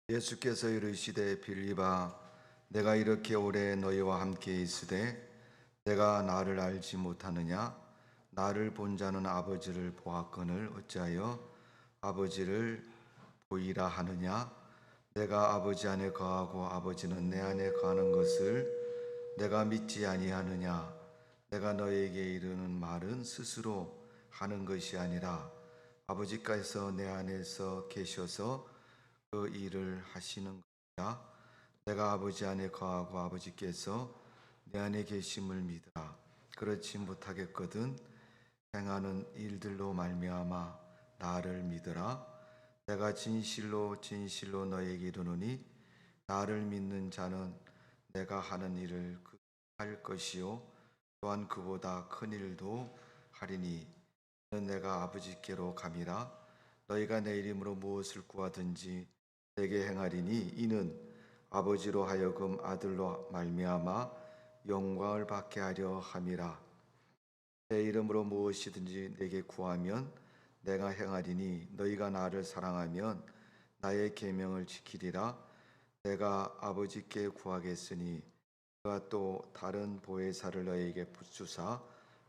예수께서 이르시되 빌립아 내가 이렇게 오래 너희와 함께 있으되 내가 나를 알지 못하느냐? 나를 본 자는 아버지를 보았거늘 어찌하여 아버지를 보이라 하느냐? 내가 아버지 안에 거하고 아버지는 내 안에 거하는 것을 내가 믿지 아니하느냐? 내가 너에게 이르는 말은 스스로 하는 것이 아니라 아버지께서 내 안에서 계셔서 그 일을 하시는 것이라. 내가 아버지 안에 거하고 아버지께서 내 안에 계심을 믿으라. 그렇지 못하겠거든 행하는 일들로 말미암아 나를 믿으라. 내가 진실로 진실로 너에게 이르노니 나를 믿는 자는 내가 하는 일을 할 것이요 또한 그보다 큰 일도 하리니 이는 내가 아버지께로 감이라. 너희가 내 이름으로 무엇을 구하든지 내게 행하리니 이는 아버지로 하여금 아들로 말미암아 영광을 받게 하려 함이라. 내 이름으로 무엇이든지 내게 구하면 내가 행하리니 너희가 나를 사랑하면 나의 계명을 지키리라. 내가 아버지께 구하겠으니 그가 또 다른 보혜사를 너희에게 붙주사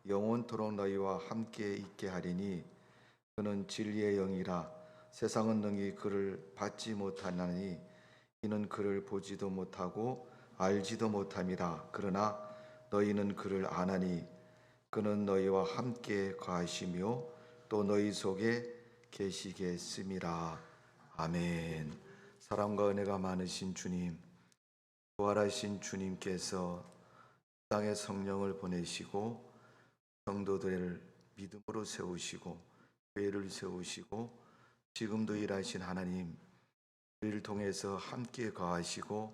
영원토록 너희와 함께 있게 하리니 그는 진리의 영이라. 세상은 능히 그를 받지 못하나니 이는 그를 보지도 못하고 알지도 못함이라. 그러나 너희는 그를 아나니 그는 너희와 함께 거하시며 또 너희 속에 계시겠음이라. 아멘. 사랑과 은혜가 많으신 주님, 부활하신 주님께서 땅에 성령을 보내시고 성도들을 믿음으로 세우시고 교회를 세우시고 지금도 일하신 하나님, 우리를 통해서 함께 거하시고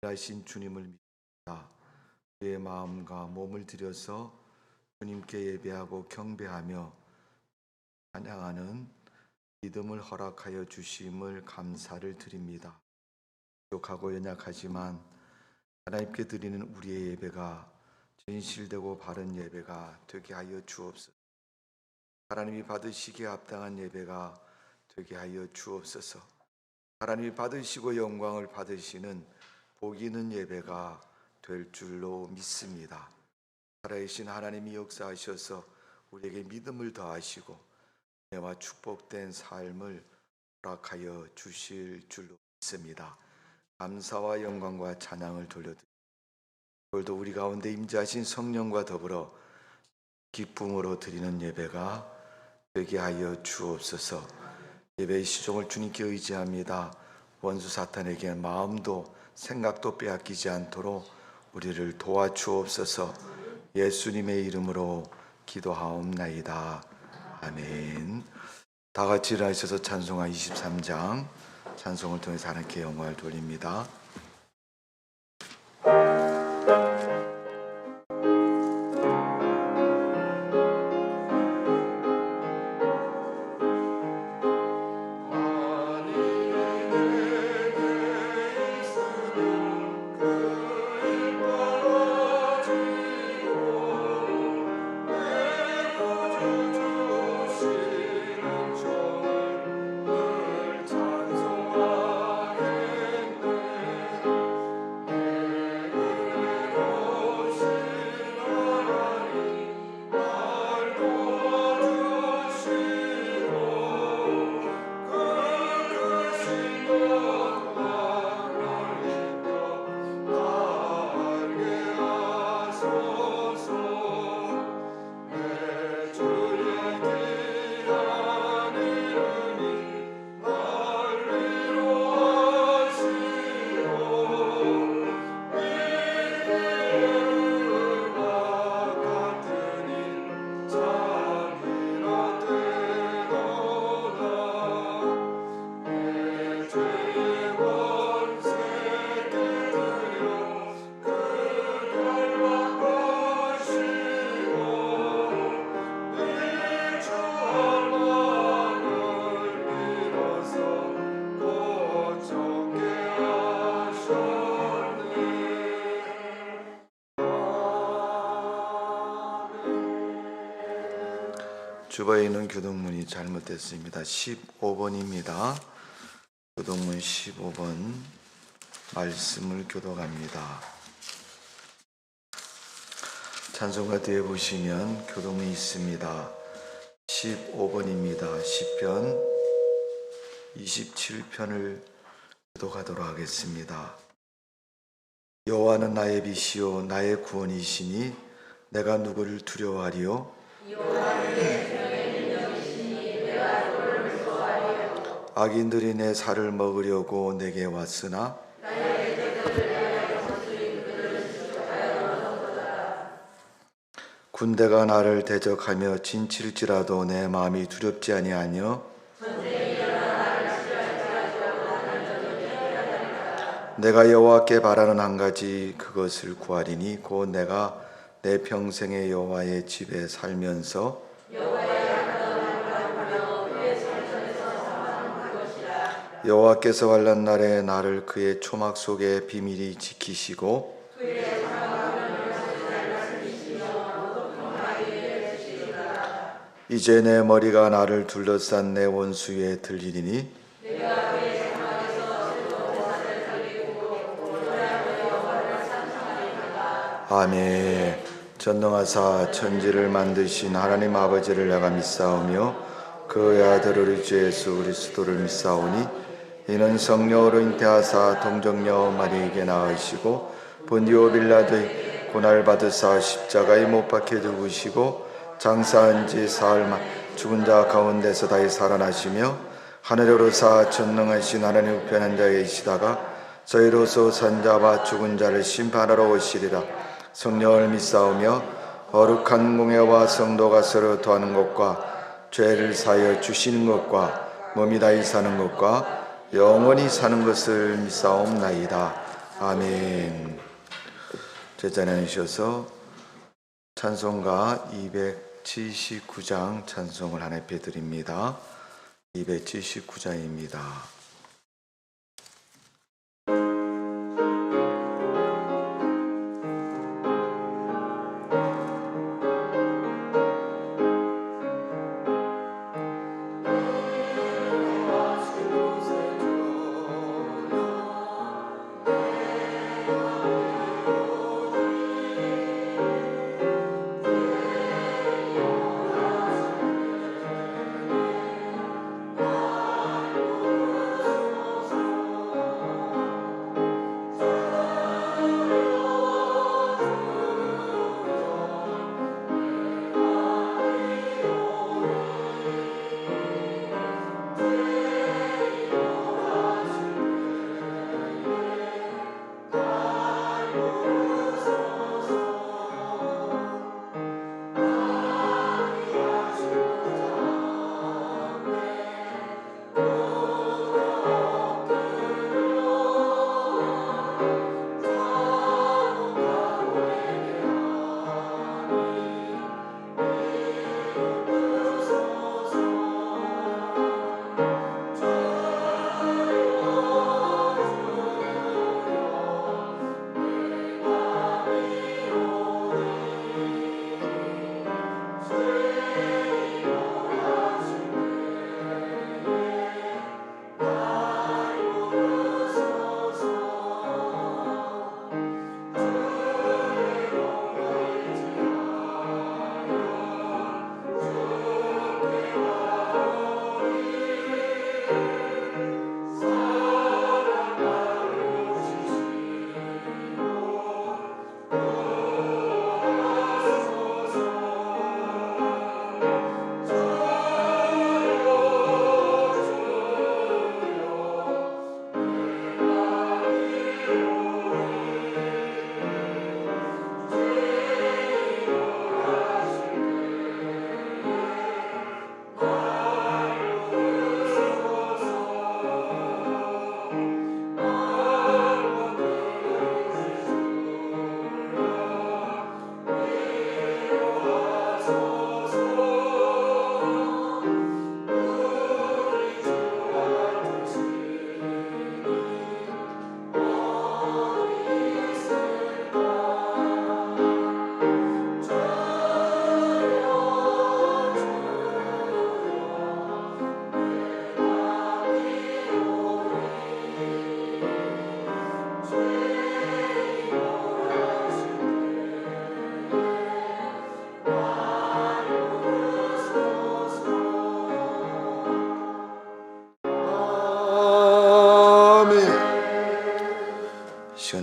일하신 주님을 믿습니다. 우리의 마음과 몸을 들여서 주님께 예배하고 경배하며 찬양하는 믿음을 허락하여 주심을 감사를 드립니다. 부족하고 연약하지만 하나님께 드리는 우리의 예배가 진실되고 바른 예배가 되게 하여 주옵소서. 하나님이 받으시기에 합당한 예배가 되게 하여 주옵소서. 하나님이 받으시고 영광을 받으시는 복 있는 예배가 될 줄로 믿습니다. 살아계신 하나님이 역사하셔서 우리에게 믿음을 더하시고 은혜와 축복된 삶을 허락하여 주실 줄로 믿습니다. 감사와 영광과 찬양을 돌려드립니다. 오늘도 우리 가운데 임재하신 성령과 더불어 기쁨으로 드리는 예배가 되게 하여 주옵소서. 예배의 시종을 주님께 의지합니다. 원수 사탄에게 마음도 생각도 빼앗기지 않도록 우리를 도와주옵소서. 예수님의 이름으로 기도하옵나이다. 아멘. 다 같이 일어나셔서 찬송가 23장 찬송을 통해서 하나님께 영광을 돌립니다. 주보에 있는 교동문이 잘못됐습니다. 15번입니다. 교동문 15번 말씀을 교독합니다. 찬송가 뒤에 보시면 교동이 있습니다. 15번입니다. 시편 27편을 교독하도록 하겠습니다. 여호와는 나의 빛이요 나의 구원이시니 내가 누구를 두려워하리요? 악인들이 내 살을 먹으려고 내게 왔으나 군대가 나를 대적하며 진칠지라도 내 마음이 두렵지 아니하며 내가 여호와께 바라는 한 가지 그것을 구하리니 곧 내가 내 평생의 여호와의 집에 살면서 여호와께서 환난 날에 나를 그의 초막 속에 비밀히 지키시고 이제 내 머리가 나를 둘러싼 내 원수 위에 들리리니 아멘. 전능하사 천지를 만드신 하나님 아버지를 내가 믿사오며 그의 아들 우리 주 예수 그리스도를 믿사오니 이는 성령으로 잉태하사 동정녀 마리에게 낳으시고 본디오 빌라도의 고날 받으사 십자가에 못 박혀 죽으시고 장사한 지 사흘 만 죽은 자 가운데서 다시 살아나시며 하늘에 오르사 전능하신 하나님 우편한 자에 계시다가 저희로서 산자와 죽은 자를 심판하러 오시리라. 성령을 믿사오며 거룩한 공예와 성도가 서로 더하는 것과 죄를 사하여 주시는 것과 몸이 다시 사는 것과 영원히 사는 것을 믿사옵나이다. 아멘. 제자리에 앉으셔서 찬송가 279장 찬송을 하나 배드립니다. 279장입니다.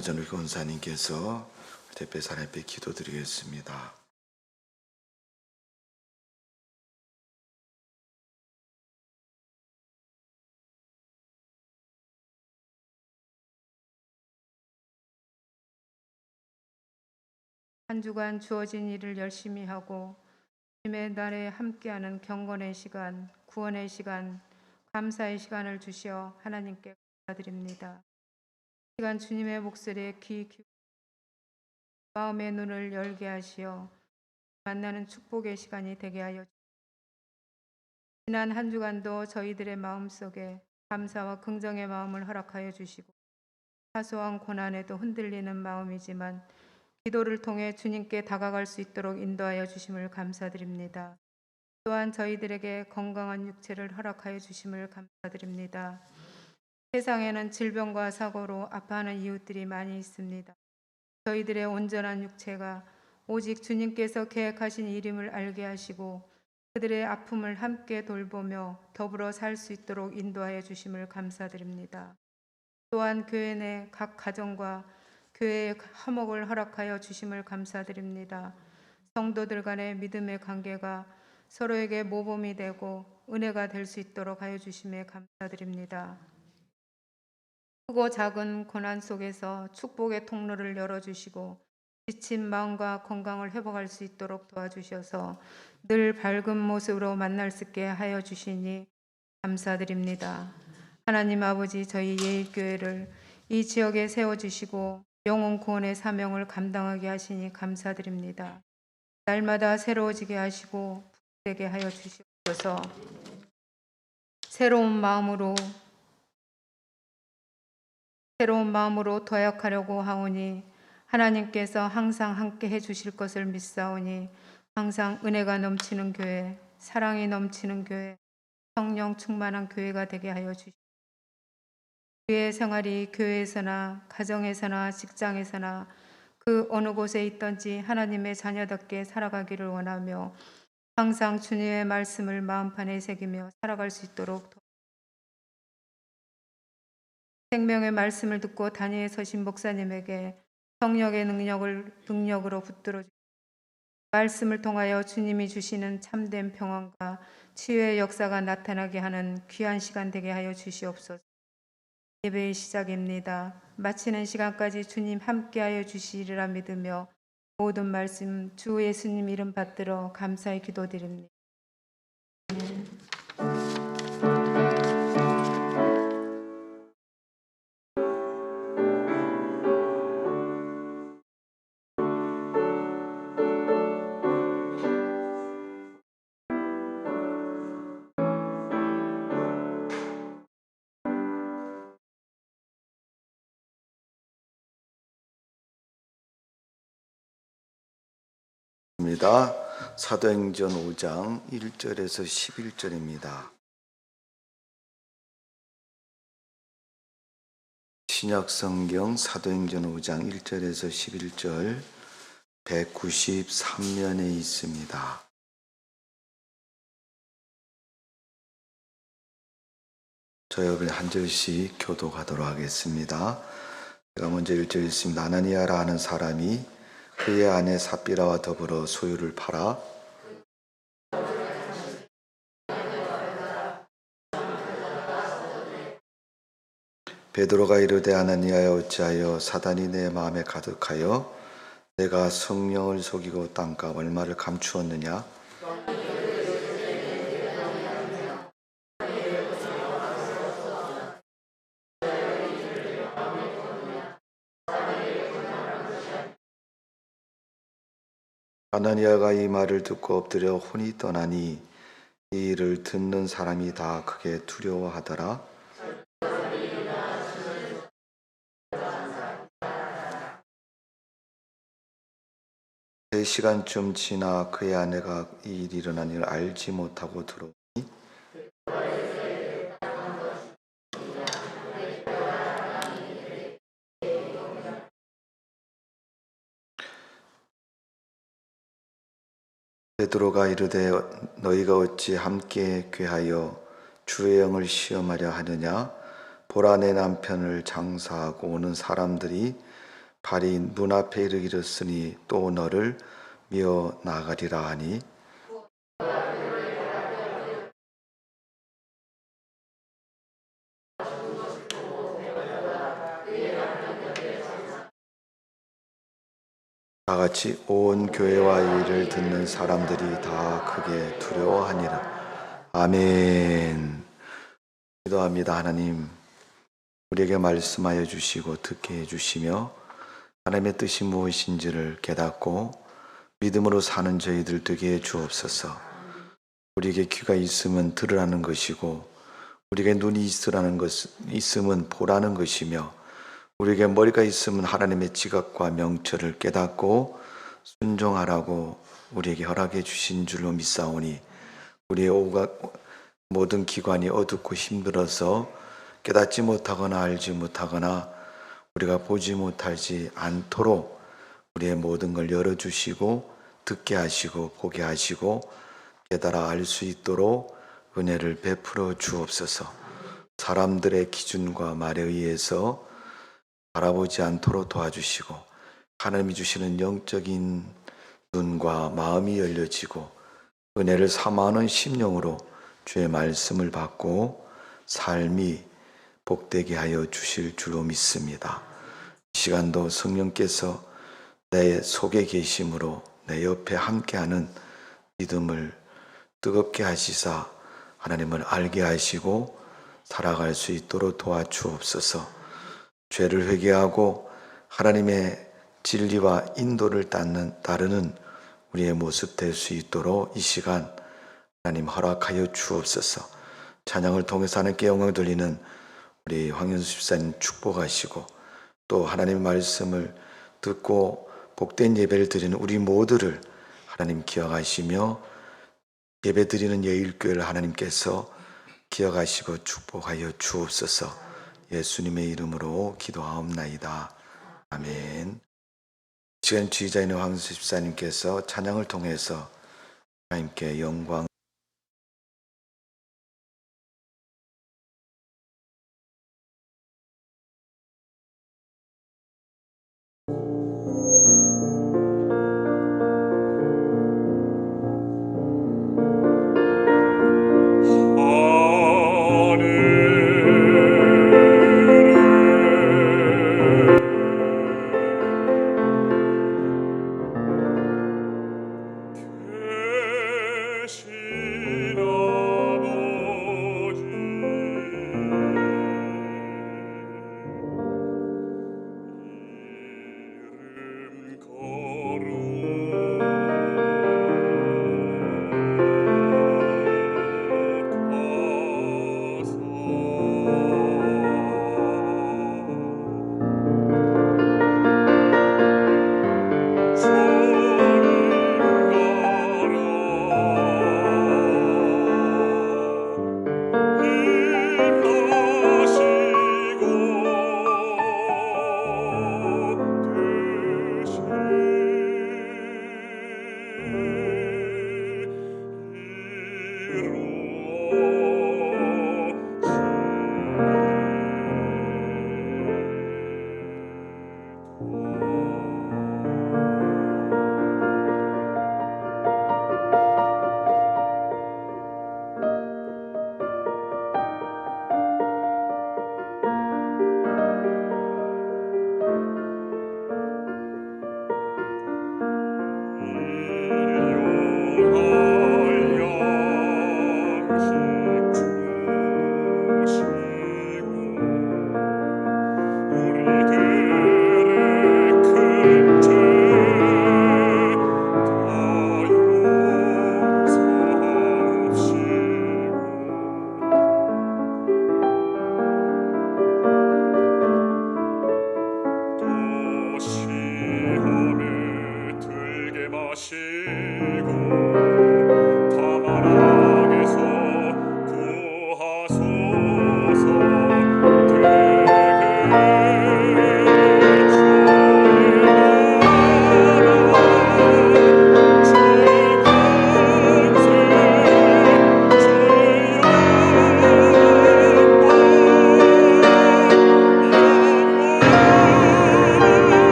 하나님의 전을 권사님께서 대표사 하나님께 기도드리겠습니다. 한 주간 주어진 일을 열심히 하고 주님의 날에 함께하는 경건의 시간, 구원의 시간, 감사의 시간을 주시어 하나님께 감사드립니다. 시간 주님의 목소리에 귀 기울여 마음의 눈을 열게 하시어 만나는 축복의 시간이 되게 하여 주시옵소서. 지난 한 주간도 저희들의 마음속에 감사와 긍정의 마음을 허락하여 주시고 사소한 고난에도 흔들리는 마음이지만 기도를 통해 주님께 다가갈 수 있도록 인도하여 주심을 감사드립니다. 또한 저희들에게 건강한 육체를 허락하여 주심을 감사드립니다. 세상에는 질병과 사고로 아파하는 이웃들이 많이 있습니다. 저희들의 온전한 육체가 오직 주님께서 계획하신 일임을 알게 하시고 그들의 아픔을 함께 돌보며 더불어 살 수 있도록 인도하여 주심을 감사드립니다. 또한 교회 내 각 가정과 교회의 화목을 허락하여 주심을 감사드립니다. 성도들 간의 믿음의 관계가 서로에게 모범이 되고 은혜가 될 수 있도록 하여 주심에 감사드립니다. 크고 작은 고난 속에서 축복의 통로를 열어주시고 지친 마음과 건강을 회복할 수 있도록 도와주셔서 늘 밝은 모습으로 만날 수 있게 하여 주시니 감사드립니다. 하나님 아버지, 저희 예일교회를 이 지역에 세워주시고 영혼 구원의 사명을 감당하게 하시니 감사드립니다. 날마다 새로워지게 하시고 되게 하여 주시옵소서. 새로운 마음으로 도약하려고 하오니 하나님께서 항상 함께 해주실 것을 믿사오니 항상 은혜가 넘치는 교회, 사랑이 넘치는 교회, 성령 충만한 교회가 되게 하여 주시옵소서. 교회 생활이 교회에서나 가정에서나 직장에서나 그 어느 곳에 있든지 하나님의 자녀답게 살아가기를 원하며 항상 주님의 말씀을 마음판에 새기며 살아갈 수 있도록 생명의 말씀을 듣고 단위에 서신 목사님에게 성령의 능력으로 붙들어 주시고 말씀을 통하여 주님이 주시는 참된 평안과 치유의 역사가 나타나게 하는 귀한 시간 되게 하여 주시옵소서. 예배의 시작입니다. 마치는 시간까지 주님 함께하여 주시리라 믿으며 모든 말씀 주 예수님 이름 받들어 감사히 기도드립니다. 사도행전 5장 1절에서 11절입니다. 신약성경 사도행전 5장 1절에서 11절 193면에 있습니다. 저희 한 절씩 교독하도록 하겠습니다. 제가 먼저 1절 읽습니다. 아나니아라 하는 사람이 그의 아내 삽비라와 더불어 소유를 팔아 베드로가 이르되 아나니아여 어찌하여 사단이 내 마음에 가득하여 내가 성령을 속이고 땅값 얼마를 감추었느냐? 아나니아가 이 말을 듣고 엎드려 혼이 떠나니 이 일을 듣는 사람이 다 크게 두려워하더라. 세 시간쯤 지나 그의 아내가 이 일이 일어난 일을 알지 못하고 들어오니 베드로가 이르되 너희가 어찌 함께 궤하여 주의 영을 시험하려 하느냐? 보라 내 남편을 장사하고 오는 사람들이 발이 눈앞에 이르렀으니 또 너를 미어 나가리라 하니 다 같이 온 교회와 이를 듣는 사람들이 다 크게 두려워하니라. 아멘. 기도합니다. 하나님, 우리에게 말씀하여 주시고 듣게 해주시며 하나님의 뜻이 무엇인지를 깨닫고 믿음으로 사는 저희들 되게 해 주옵소서. 우리에게 귀가 있으면 들으라는 것이고 우리에게 눈이 있으면 보라는 것이며 우리에게 머리가 있으면 하나님의 지각과 명철을 깨닫고 순종하라고 우리에게 허락해 주신 줄로 믿사오니 우리의 모든 기관이 어둡고 힘들어서 깨닫지 못하거나 알지 못하거나 우리가 보지 못하지 않도록 우리의 모든 걸 열어주시고 듣게 하시고 보게 하시고 깨달아 알 수 있도록 은혜를 베풀어 주옵소서. 사람들의 기준과 말에 의해서 바라보지 않도록 도와주시고 하나님이 주시는 영적인 눈과 마음이 열려지고 은혜를 사모하는 심령으로 주의 말씀을 받고 삶이 복되게 하여 주실 줄로 믿습니다. 이 시간도 성령께서 내 속에 계심으로 내 옆에 함께하는 믿음을 뜨겁게 하시사 하나님을 알게 하시고 살아갈 수 있도록 도와주옵소서. 죄를 회개하고 하나님의 진리와 인도를 따르는 우리의 모습 될 수 있도록 이 시간 하나님 허락하여 주옵소서. 찬양을 통해서 하나님께 영광을 돌리는 우리 황현수 집사님 축복하시고 또 하나님의 말씀을 듣고 복된 예배를 드리는 우리 모두를 하나님 기억하시며 예배 드리는 예일교회를 하나님께서 기억하시고 축복하여 주옵소서. 예수님의 이름으로 기도하옵나이다. 아멘. 지금 지휘자인 황수 집사님께서 찬양을 통해서 하나님께 영광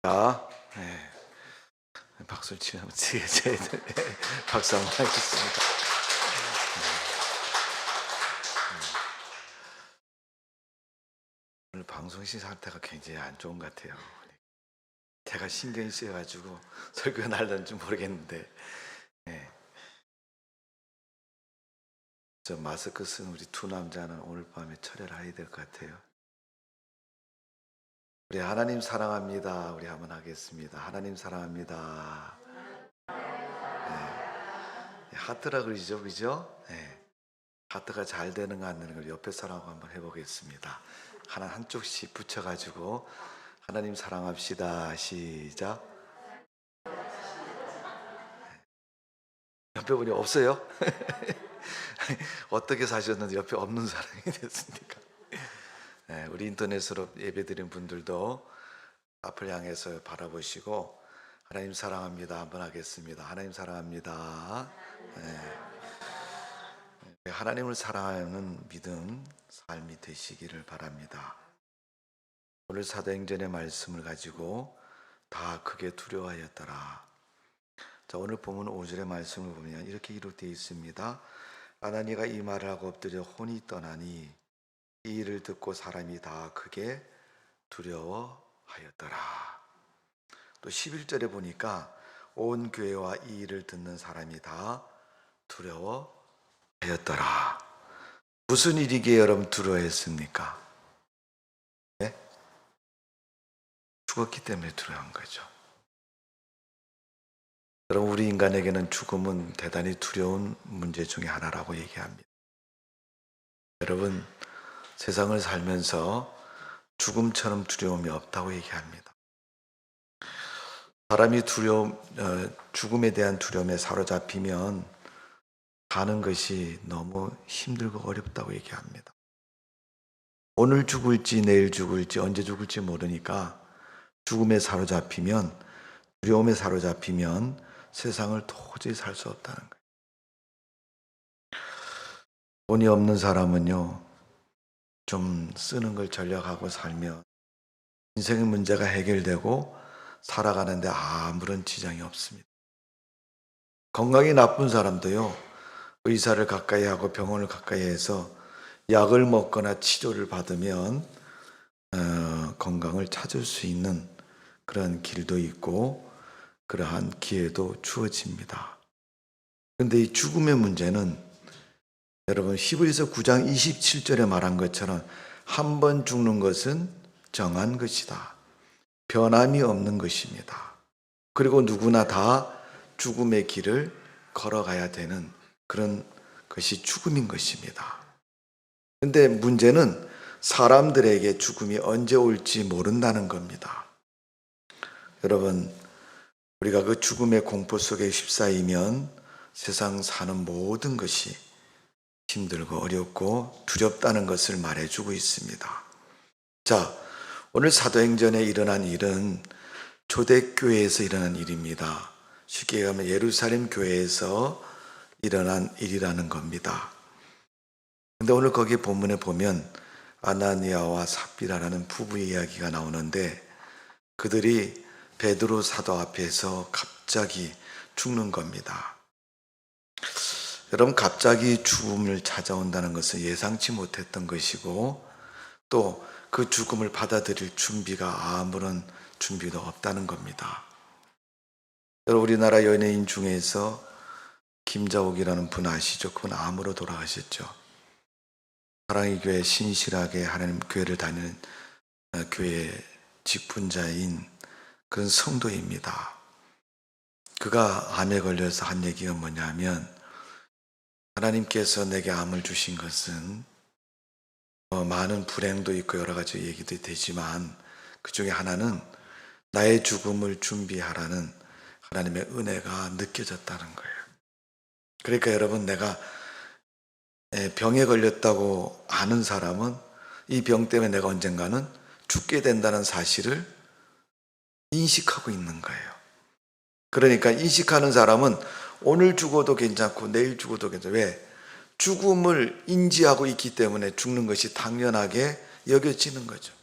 자, 박수를 치면 저희들 박수 한번 하겠습니다. 오늘 방송실 상태가 굉장히 안 좋은 것 같아요. 제가 신경이 쓰여가지고 설교가 날는지 모르겠는데, 저 마스크 쓴 우리 두 남자는 오늘 밤에 철회를 해야 될 것 같아요. 우리 하나님 사랑합니다. 우리 한번 하겠습니다. 하나님 사랑합니다. 하트라 그러죠, 그죠? 하트가 잘 되는가 안 되는가 옆에 사람하고 한번 해보겠습니다. 하나 한쪽씩 붙여가지고 하나님 사랑합시다. 시작. 옆에 분이 없어요? 어떻게 사셨는지 옆에 없는 사람이 됐습니까? 우리 인터넷으로 예배드린 분들도 앞을 향해서 바라보시고 하나님 사랑합니다 한번 하겠습니다. 하나님 사랑합니다. 하나님을 사랑하는 믿음 삶이 되시기를 바랍니다. 오늘 사도행전의 말씀을 가지고 다 크게 두려워하였더라. 자, 오늘 보면 5절의 말씀을 보면 이렇게 기록되어 있습니다. 아나니가 이 말을 하고 엎드려 혼이 떠나니 이 일을 듣고 사람이 다 크게 두려워하였더라. 또 11절에 보니까 온 교회와 이 일을 듣는 사람이 다 두려워하였더라. 무슨 일이기에 여러분 두려워했습니까? 죽었기 때문에 두려워한 거죠. 여러분, 우리 인간에게는 죽음은 대단히 두려운 문제 중에 하나라고 얘기합니다. 여러분, 세상을 살면서 죽음처럼 두려움이 없다고 얘기합니다. 사람이 죽음에 대한 두려움에 사로잡히면 가는 것이 너무 힘들고 어렵다고 얘기합니다. 오늘 죽을지 내일 죽을지 언제 죽을지 모르니까 죽음에 사로잡히면, 두려움에 사로잡히면 세상을 도저히 살 수 없다는 거예요. 돈이 없는 사람은요, 좀 쓰는 걸 전략하고 살면 인생의 문제가 해결되고 살아가는데 아무런 지장이 없습니다. 건강이 나쁜 사람도요, 의사를 가까이 하고 병원을 가까이 해서 약을 먹거나 치료를 받으면 건강을 찾을 수 있는 그런 길도 있고 그러한 기회도 주어집니다. 그런데 이 죽음의 문제는 여러분 히브리서 9장 27절에 말한 것처럼 한 번 죽는 것은 정한 것이다. 변함이 없는 것입니다. 그리고 누구나 다 죽음의 길을 걸어가야 되는 그런 것이 죽음인 것입니다. 그런데 문제는 사람들에게 죽음이 언제 올지 모른다는 겁니다. 여러분, 우리가 그 죽음의 공포 속에 휩싸이면 세상 사는 모든 것이 힘들고 어렵고 두렵다는 것을 말해주고 있습니다. 자, 오늘 사도행전에 일어난 일은 초대교회에서 일어난 일입니다. 쉽게 얘기하면 예루살렘 교회에서 일어난 일이라는 겁니다. 근데 오늘 거기 본문에 보면 아나니아와 삽비라라는 부부의 이야기가 나오는데 그들이 베드로 사도 앞에서 갑자기 죽는 겁니다. 여러분, 갑자기 죽음을 찾아온다는 것은 예상치 못했던 것이고 또 그 죽음을 받아들일 준비가 아무런 준비도 없다는 겁니다. 여러분, 우리나라 연예인 중에서 김자옥이라는 분 아시죠? 그분 암으로 돌아가셨죠. 사랑의 교회 신실하게 하나님 교회를 다니는 교회 직분자인 그런 성도입니다. 그가 암에 걸려서 한 얘기가 뭐냐면 하나님께서 내게 암을 주신 것은 많은 불행도 있고 여러 가지 얘기도 되지만 그 중에 하나는 나의 죽음을 준비하라는 하나님의 은혜가 느껴졌다는 거예요. 그러니까 여러분, 내가 병에 걸렸다고 아는 사람은 이 병 때문에 내가 언젠가는 죽게 된다는 사실을 인식하고 있는 거예요. 그러니까 인식하는 사람은 오늘 죽어도 괜찮고 내일 죽어도 괜찮아요. 왜? 죽음을 인지하고 있기 때문에 죽는 것이 당연하게 여겨지는 거죠.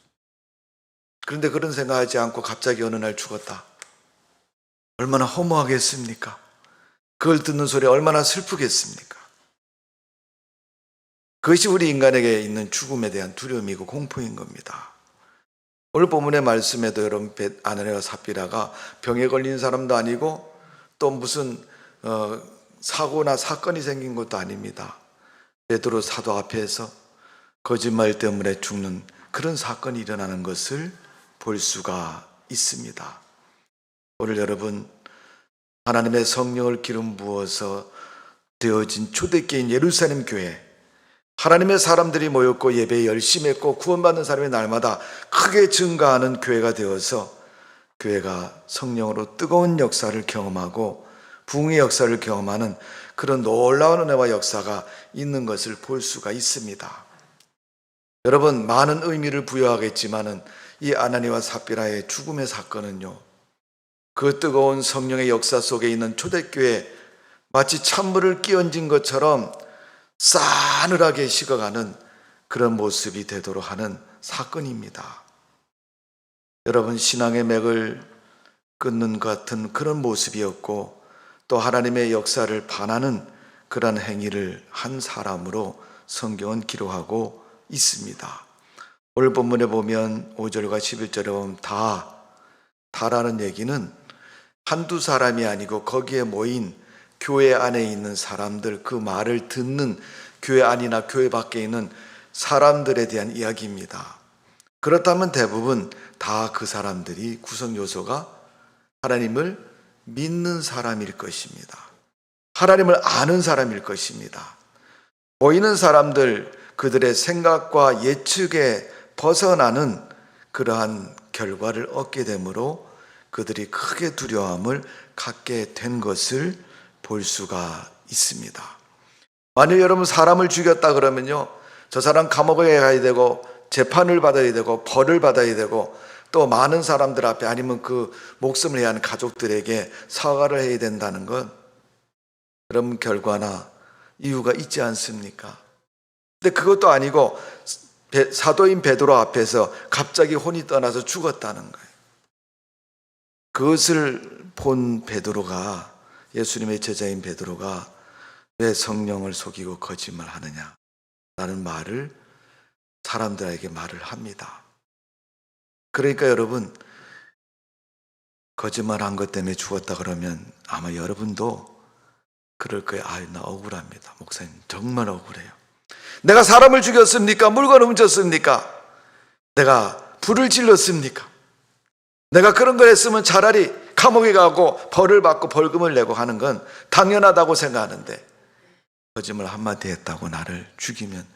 그런데 그런 생각하지 않고 갑자기 어느 날 죽었다. 얼마나 허무하겠습니까? 그걸 듣는 소리 얼마나 슬프겠습니까? 그것이 우리 인간에게 있는 죽음에 대한 두려움이고 공포인 겁니다. 오늘 본문의 말씀에도 여러분 아나니아와 삽비라가 병에 걸린 사람도 아니고 또 무슨 사고나 사건이 생긴 것도 아닙니다. 베드로 사도 앞에서 거짓말 때문에 죽는 그런 사건이 일어나는 것을 볼 수가 있습니다. 오늘 여러분 하나님의 성령을 기름 부어서 되어진 초대교인 예루살렘 교회, 하나님의 사람들이 모였고 예배에 열심히 했고 구원받는 사람이 날마다 크게 증가하는 교회가 되어서 교회가 성령으로 뜨거운 역사를 경험하고 부흥의 역사를 경험하는 그런 놀라운 은혜와 역사가 있는 것을 볼 수가 있습니다. 여러분, 많은 의미를 부여하겠지만은 이 아나니아와 삽비라의 죽음의 사건은요, 그 뜨거운 성령의 역사 속에 있는 초대교회, 마치 찬물을 끼얹은 것처럼 싸늘하게 식어가는 그런 모습이 되도록 하는 사건입니다. 여러분, 신앙의 맥을 끊는 것 같은 그런 모습이었고 또 하나님의 역사를 반하는 그런 행위를 한 사람으로 성경은 기록하고 있습니다. 오늘 본문에 보면 5절과 11절에 보면 다라는 얘기는 한두 사람이 아니고 거기에 모인 교회 안에 있는 사람들, 그 말을 듣는 교회 안이나 교회 밖에 있는 사람들에 대한 이야기입니다. 그렇다면 대부분 다 그 사람들이 구성 요소가 하나님을 믿는 사람일 것입니다. 하나님을 아는 사람일 것입니다. 모이는 사람들, 그들의 생각과 예측에 벗어나는 그러한 결과를 얻게 되므로 그들이 크게 두려움을 갖게 된 것을 볼 수가 있습니다. 만약 여러분 사람을 죽였다 그러면요, 저 사람 감옥에 가야 되고 재판을 받아야 되고 벌을 받아야 되고 또 많은 사람들 앞에 아니면 그 목숨을 해야 하는 가족들에게 사과를 해야 된다는 건 그런 결과나 이유가 있지 않습니까? 근데 그것도 아니고 사도인 베드로 앞에서 갑자기 혼이 떠나서 죽었다는 거예요. 그것을 본 베드로가, 예수님의 제자인 베드로가 왜 성령을 속이고 거짓말하느냐 라는 말을 사람들에게 말을 합니다. 그러니까 여러분, 거짓말한 것 때문에 죽었다 그러면 아마 여러분도 그럴 거예요. 나 억울합니다. 목사님 정말 억울해요. 내가 사람을 죽였습니까? 물건을 훔쳤습니까? 내가 불을 질렀습니까? 내가 그런 걸 했으면 차라리 감옥에 가고 벌을 받고 벌금을 내고 하는 건 당연하다고 생각하는데 거짓말 한마디 했다고 나를 죽이면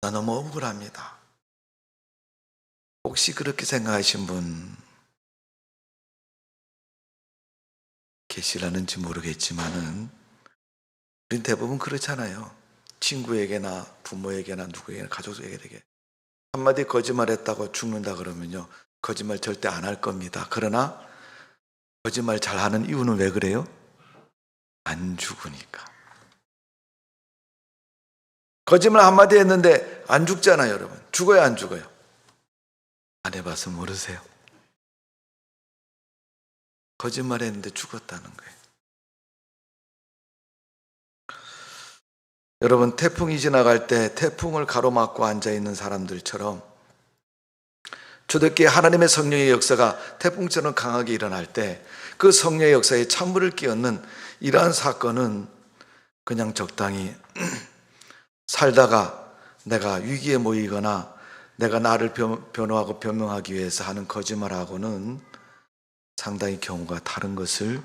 나 너무 억울합니다. 혹시 그렇게 생각하신 분 계시라는지 모르겠지만은 우린 대부분 그렇잖아요. 친구에게나 부모에게나 누구에게나 가족에게 한마디 거짓말했다고 죽는다 그러면요, 거짓말 절대 안 할 겁니다. 그러나 거짓말 잘하는 이유는 왜 그래요? 안 죽으니까. 거짓말 한마디 했는데 안 죽잖아요. 여러분, 죽어요 안 죽어요? 안 해봐서 모르세요. 거짓말 했는데 죽었다는 거예요. 여러분, 태풍이 지나갈 때 태풍을 가로막고 앉아있는 사람들처럼 초대교회 하나님의 성령의 역사가 태풍처럼 강하게 일어날 때 그 성령의 역사에 찬물을 끼얹는 이러한 사건은 그냥 적당히 살다가 내가 위기에 모이거나 내가 나를 변호하고 변명하기 위해서 하는 거짓말하고는 상당히 경우가 다른 것을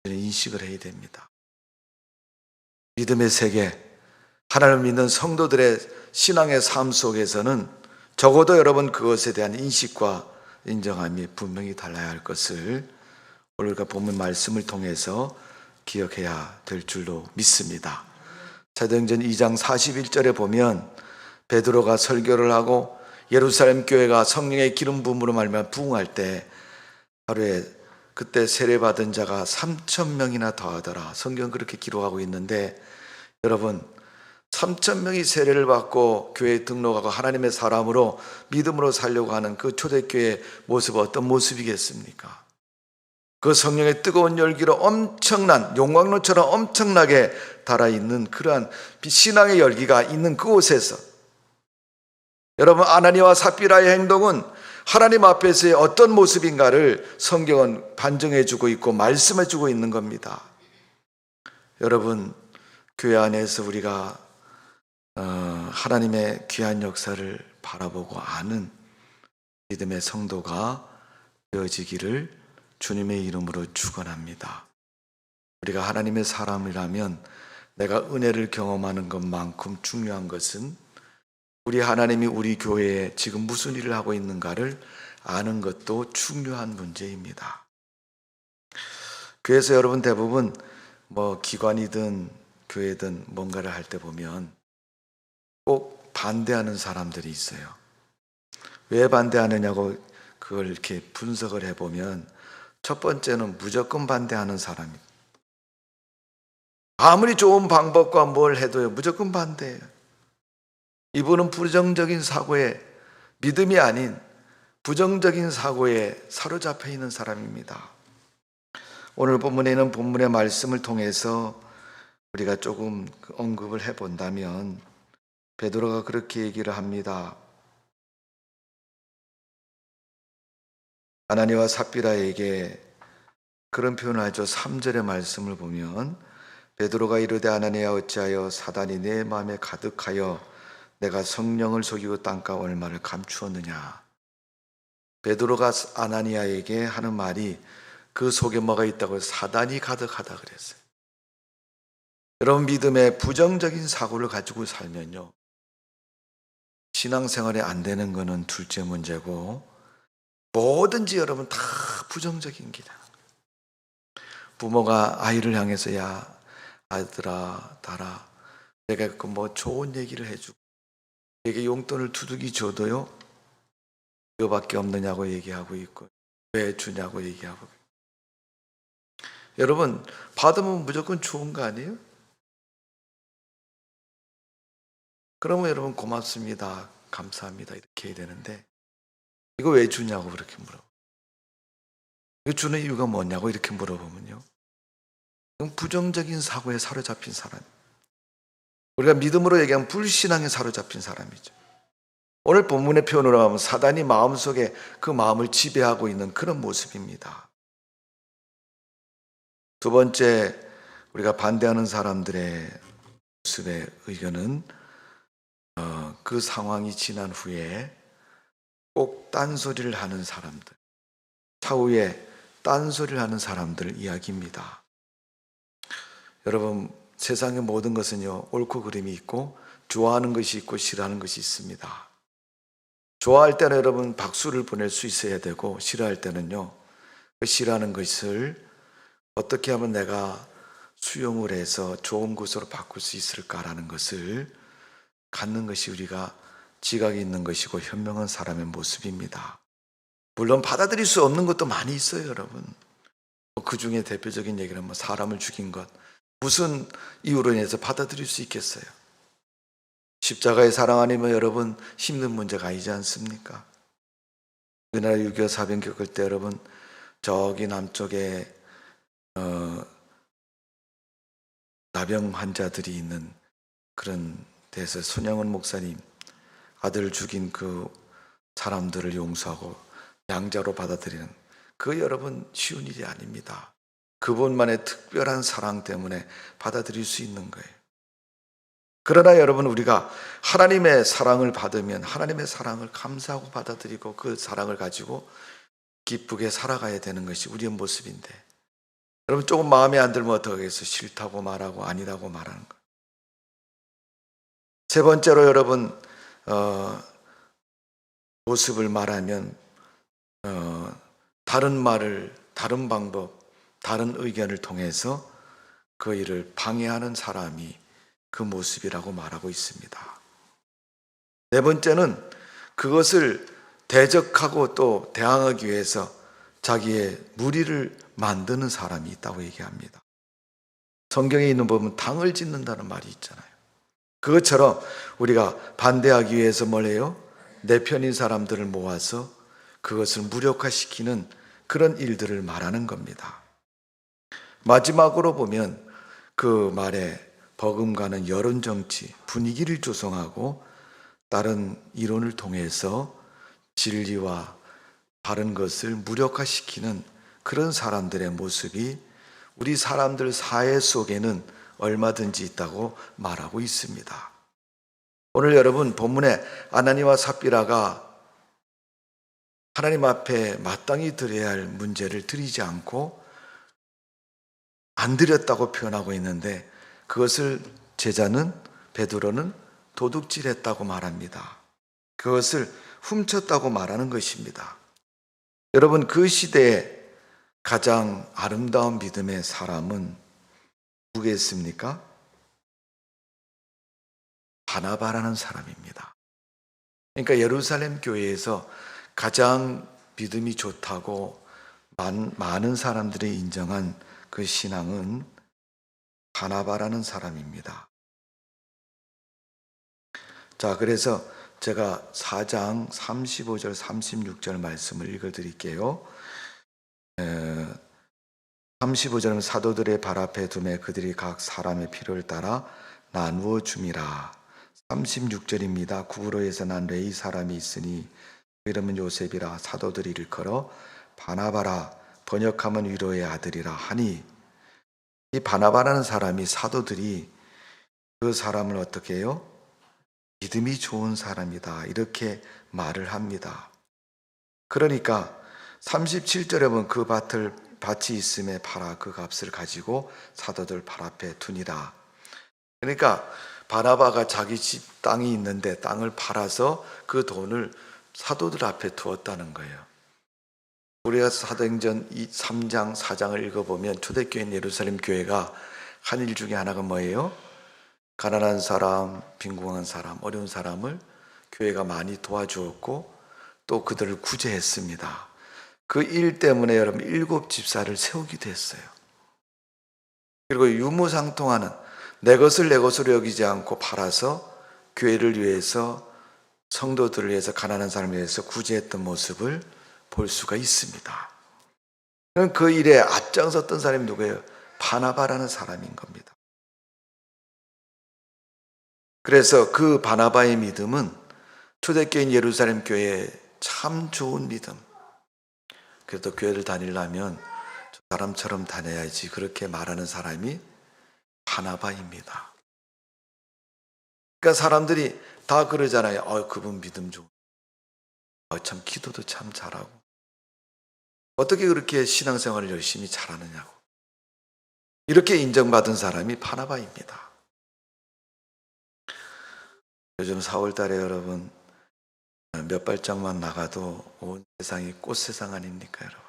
우리는 인식을 해야 됩니다. 믿음의 세계, 하나님을 믿는 성도들의 신앙의 삶 속에서는 적어도 여러분 그것에 대한 인식과 인정함이 분명히 달라야 할 것을 오늘 우리가 본문 말씀을 통해서 기억해야 될 줄로 믿습니다. 사도행전 2장 41절에 보면 베드로가 설교를 하고 예루살렘 교회가 성령의 기름 부음으로 말미암아 부흥할 때 하루에 그때 세례받은 자가 3,000명이나 더하더라. 성경 그렇게 기록하고 있는데 여러분, 3,000명이 세례를 받고 교회에 등록하고 하나님의 사람으로 믿음으로 살려고 하는 그 초대교회의 모습은 어떤 모습이겠습니까? 그 성령의 뜨거운 열기로 엄청난 용광로처럼 엄청나게 달아있는 그러한 신앙의 열기가 있는 그곳에서 여러분, 아나니아와 삽비라의 행동은 하나님 앞에서의 어떤 모습인가를 성경은 반증해주고 있고 말씀해주고 있는 겁니다. 여러분, 교회 안에서 우리가 하나님의 귀한 역사를 바라보고 아는 믿음의 성도가 되어지기를 주님의 이름으로 축원합니다. 우리가 하나님의 사람이라면 내가 은혜를 경험하는 것만큼 중요한 것은 우리 하나님이 우리 교회에 지금 무슨 일을 하고 있는가를 아는 것도 중요한 문제입니다. 그래서 여러분, 대부분 기관이든 교회든 뭔가를 할 때 보면 꼭 반대하는 사람들이 있어요. 왜 반대하느냐고 그걸 이렇게 분석을 해보면 첫 번째는 무조건 반대하는 사람입니다. 아무리 좋은 방법과 뭘 해도요, 무조건 반대해요. 이분은 부정적인 사고에, 믿음이 아닌 부정적인 사고에 사로잡혀 있는 사람입니다. 오늘 본문에 있는 본문의 말씀을 통해서 우리가 조금 언급을 해본다면 베드로가 그렇게 얘기를 합니다. 아나니아와 삽비라에게 그런 표현을 하죠. 3절의 말씀을 보면 베드로가 이르되 아나니아 어찌하여 사단이 내 마음에 가득하여 내가 성령을 속이고 땅가 얼마를 감추었느냐. 베드로가 아나니아에게 하는 말이 그 속에 뭐가 있다고 사단이 가득하다 그랬어요. 여러분, 믿음의 부정적인 사고를 가지고 살면요, 신앙생활이 안 되는 거는 둘째 문제고 뭐든지 여러분 다 부정적인 길이야. 부모가 아이를 향해서 야 아들아 달아 내가 그 좋은 얘기를 해주고 내게 용돈을 두둑이 줘도요 이거밖에 없느냐고 얘기하고 있고 왜 주냐고 얘기하고. 여러분, 받으면 무조건 좋은 거 아니에요? 그러면 여러분 고맙습니다, 감사합니다 이렇게 해야 되는데 이거 왜 주냐고 그렇게 물어봐. 이거 주는 이유가 뭐냐고 이렇게 물어보면요, 부정적인 사고에 사로잡힌 사람, 우리가 믿음으로 얘기하면 불신앙에 사로잡힌 사람이죠. 오늘 본문의 표현으로 하면 사단이 마음속에 그 마음을 지배하고 있는 그런 모습입니다. 두 번째, 우리가 반대하는 사람들의 모습의 의견은 그 상황이 지난 후에 꼭 딴소리를 하는 사람들, 차후에 딴소리를 하는 사람들 이야기입니다. 여러분, 세상의 모든 것은요 옳고 그름이 있고 좋아하는 것이 있고 싫어하는 것이 있습니다. 좋아할 때는 여러분 박수를 보낼 수 있어야 되고, 싫어할 때는요 그 싫어하는 것을 어떻게 하면 내가 수용을 해서 좋은 것으로 바꿀 수 있을까라는 것을 갖는 것이 우리가 지각이 있는 것이고 현명한 사람의 모습입니다. 물론 받아들일 수 없는 것도 많이 있어요, 여러분. 그 중에 대표적인 얘기는 사람을 죽인 것, 무슨 이유로 인해서 받아들일 수 있겠어요? 십자가의 사랑 아니면 여러분 힘든 문제가 아니지 않습니까? 우리나라 6.25 사병 겪을 때 여러분 저기 남쪽에 나병 환자들이 있는 그런 데서 손양원 목사님 아들을 죽인 그 사람들을 용서하고 양자로 받아들이는 그 여러분 쉬운 일이 아닙니다. 그분만의 특별한 사랑 때문에 받아들일 수 있는 거예요. 그러나 여러분, 우리가 하나님의 사랑을 받으면 하나님의 사랑을 감사하고 받아들이고 그 사랑을 가지고 기쁘게 살아가야 되는 것이 우리의 모습인데, 여러분 조금 마음에 안 들면 어떻게 하겠어요? 싫다고 말하고 아니라고 말하는 거. 세 번째로 여러분 모습을 말하면 다른 말을, 다른 방법, 다른 의견을 통해서 그 일을 방해하는 사람이 그 모습이라고 말하고 있습니다. 네 번째는 그것을 대적하고 또 대항하기 위해서 자기의 무리를 만드는 사람이 있다고 얘기합니다. 성경에 있는 보면 당을 짓는다는 말이 있잖아요. 그것처럼 우리가 반대하기 위해서 뭘 해요? 내 편인 사람들을 모아서 그것을 무력화시키는 그런 일들을 말하는 겁니다. 마지막으로 보면 그 말에 버금가는 여론정치, 분위기를 조성하고 다른 이론을 통해서 진리와 바른 것을 무력화시키는 그런 사람들의 모습이 우리 사람들 사회 속에는 얼마든지 있다고 말하고 있습니다. 오늘 여러분 본문에 아나니와 삽비라가 하나님 앞에 마땅히 드려야 할 문제를 드리지 않고 안 드렸다고 표현하고 있는데 그것을 제자는 베드로는 도둑질했다고 말합니다. 그것을 훔쳤다고 말하는 것입니다. 여러분 그 시대에 가장 아름다운 믿음의 사람은 누구겠습니까? 바나바라는 사람입니다. 그러니까 예루살렘 교회에서 가장 믿음이 좋다고 많은 사람들이 인정한 그 신앙은 바나바라는 사람입니다. 자, 그래서 제가 4장 35절 36절 말씀을 읽어드릴게요. 35절은 사도들의 발 앞에 두매 그들이 각 사람의 필요를 따라 나누어 줌이라. 36절입니다. 구브로에서 난 레위 사람이 있으니 그 이름은 요셉이라. 사도들이 일컬어 바나바라, 번역하면 위로의 아들이라 하니, 이 바나바라는 사람이 사도들이 그 사람을 어떻게 해요? 믿음이 좋은 사람이다 이렇게 말을 합니다. 그러니까 37절에 보면 그 밭이 있음에 팔아 그 값을 가지고 사도들 발 앞에 두니라. 그러니까 바나바가 자기 집 땅이 있는데 땅을 팔아서 그 돈을 사도들 앞에 두었다는 거예요. 우리가 사도행전 3장 4장을 읽어보면 초대교인 예루살렘 교회가 한 일 중에 하나가 뭐예요? 가난한 사람, 빈궁한 사람, 어려운 사람을 교회가 많이 도와주었고 또 그들을 구제했습니다. 그 일 때문에 여러분 7집사를 세우기도 했어요. 그리고 유무상통하는 내 것을 내 것으로 여기지 않고 팔아서 교회를 위해서 성도들을 위해서 가난한 사람을 위해서 구제했던 모습을 볼 수가 있습니다. 그 일에 앞장섰던 사람이 누구예요? 바나바라는 사람인 겁니다. 그래서 그 바나바의 믿음은 초대교인 예루살렘 교회에 참 좋은 믿음. 그래도 교회를 다니려면 저 사람처럼 다녀야지 그렇게 말하는 사람이 바나바입니다. 그러니까 사람들이 다 그러잖아요. 그분 믿음 좋은. 참 기도도 참 잘하고. 어떻게 그렇게 신앙생활을 열심히 잘하느냐고. 이렇게 인정받은 사람이 바나바입니다. 요즘 4월 달에 여러분 몇 발짝만 나가도 온 세상이 꽃세상 아닙니까 여러분?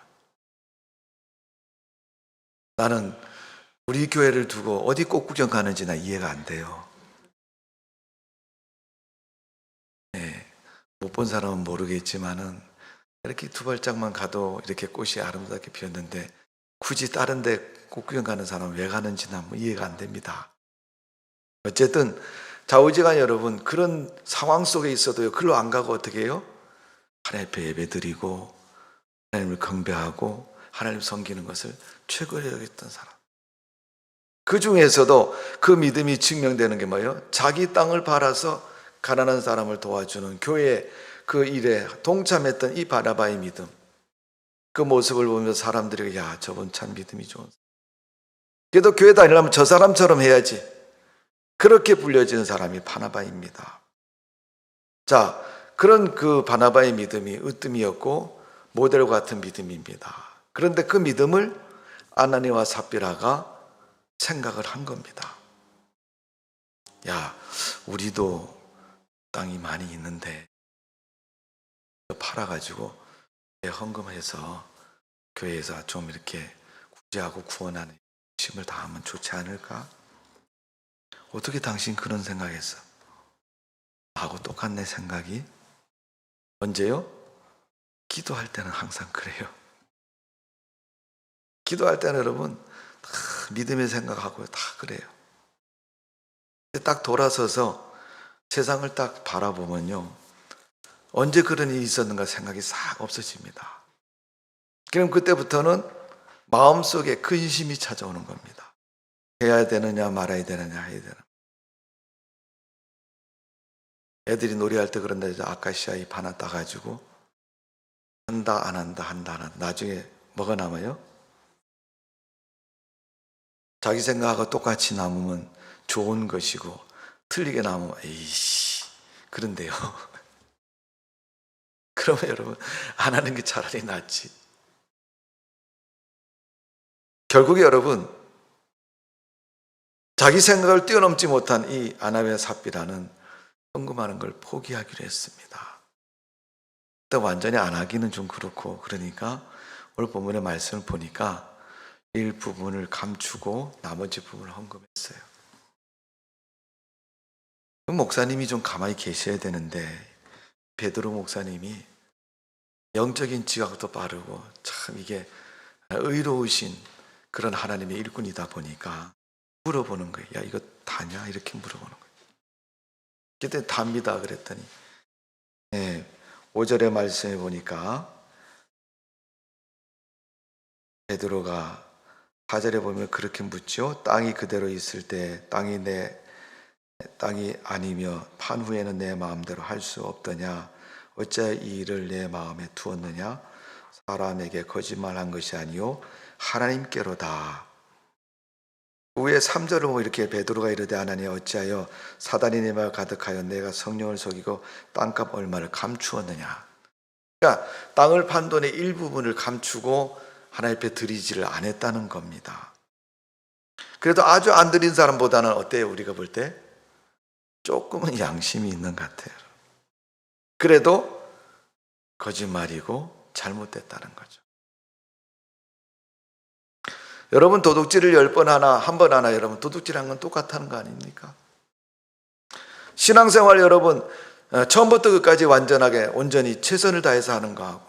나는 우리 교회를 두고 어디 꽃구경 가는지 나 이해가 안 돼요. 못 본 사람은 모르겠지만은 이렇게 두 발짝만 가도 이렇게 꽃이 아름답게 피었는데 굳이 다른 데 꽃구경 가는 사람은 왜 가는지 난 이해가 안 됩니다. 어쨌든 좌우지간 여러분 그런 상황 속에 있어도요 글로 안 가고 어떻게 해요? 하나님 앞에 예배드리고 하나님을 경배하고 하나님 섬기는 것을 최고로 여겼던 사람. 그 중에서도 그 믿음이 증명되는 게 뭐예요? 자기 땅을 팔아서 가난한 사람을 도와주는 교회 그 일에 동참했던 이 바나바의 믿음. 그 모습을 보면서 사람들이 야 저분 참 믿음이 좋은 사람. 그래도 교회 다니려면 저 사람처럼 해야지. 그렇게 불려지는 사람이 바나바입니다. 자, 그런 그 바나바의 믿음이 으뜸이었고 모델과 같은 믿음입니다. 그런데 그 믿음을 아나니와 삽비라가 생각을 한 겁니다. 야, 우리도 땅이 많이 있는데 팔아가지고 헌금해서 교회에서 좀 이렇게 구제하고 구원하는 힘을 다하면 좋지 않을까? 어떻게 당신 그런 생각했어? 하고 똑같네 생각이. 언제요? 기도할 때는 항상 그래요. 기도할 때는 여러분 다 믿음의 생각하고 다 그래요. 딱 돌아서서 세상을 딱 바라보면요, 언제 그런 일이 있었는가 생각이 싹 없어집니다. 그럼 그때부터는 마음속에 근심이 찾아오는 겁니다. 해야 되느냐 말아야 되느냐 해야 되느냐. 애들이 놀이할 때 그런다 해서 아카시아 잎 하나 따가지고 한다 안 한다 한다 안 한다. 나중에 뭐가 남아요? 자기 생각하고 똑같이 남으면 좋은 것이고 틀리게 남으면 에이씨 그런데요. 그러면 여러분 안 하는 게 차라리 낫지. 결국에 여러분 자기 생각을 뛰어넘지 못한 이 아나베 삽비라는 헌금하는 걸 포기하기로 했습니다. 또 완전히 안 하기는 좀 그렇고, 그러니까 오늘 본문의 말씀을 보니까 일부분을 감추고 나머지 부분을 헌금했어요. 목사님이 좀 가만히 계셔야 되는데 베드로 목사님이 영적인 지각도 빠르고 참 이게 의로우신 그런 하나님의 일꾼이다 보니까 물어보는 거예요. 야, 이거 다냐? 이렇게 물어보는 거예요. 그때 답니다 그랬더니 5절의 말씀에 보니까 베드로가 4절에 보면 그렇게 묻죠. 땅이 그대로 있을 때 땅이 내 땅이 아니며 판 후에는 내 마음대로 할 수 없더냐. 어찌 이 일을 내 마음에 두었느냐. 사람에게 거짓말한 것이 아니요 하나님께로다. 후에 3절을 보면 이렇게 베드로가 이르되 하나니 어찌하여 사단이 내 말 가득하여 내가 성령을 속이고 땅값 얼마를 감추었느냐. 그러니까 땅을 판 돈의 일부분을 감추고 하나님 앞에 드리지를 안 했다는 겁니다. 그래도 아주 안 드린 사람보다는 어때요? 우리가 볼 때 조금은 양심이 있는 것 같아요. 그래도 거짓말이고 잘못됐다는 거죠. 여러분 도둑질을 10번 하나, 한 번 하나, 여러분 도둑질한 건 똑같다는 거 아닙니까? 신앙생활 여러분 처음부터 끝까지 완전하게 온전히 최선을 다해서 하는 거하고,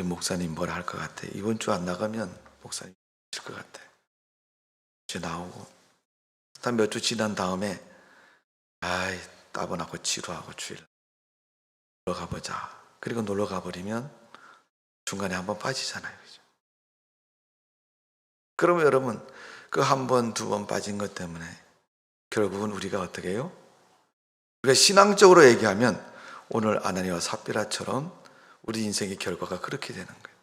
목사님 뭘 할 것 같아. 이번 주 안 나가면 목사님 질 것 같아. 이제 나오고 한 몇 주 지난 다음에 아이 따분하고 지루하고 주일 놀러 가보자. 그리고 놀러 가버리면 중간에 한번 빠지잖아요. 그죠? 그러면 여러분 그 한 번, 두 번 빠진 것 때문에 결국은 우리가 어떻게 해요? 우리가 신앙적으로 얘기하면 오늘 아나니와 삽비라처럼 우리 인생의 결과가 그렇게 되는 거예요.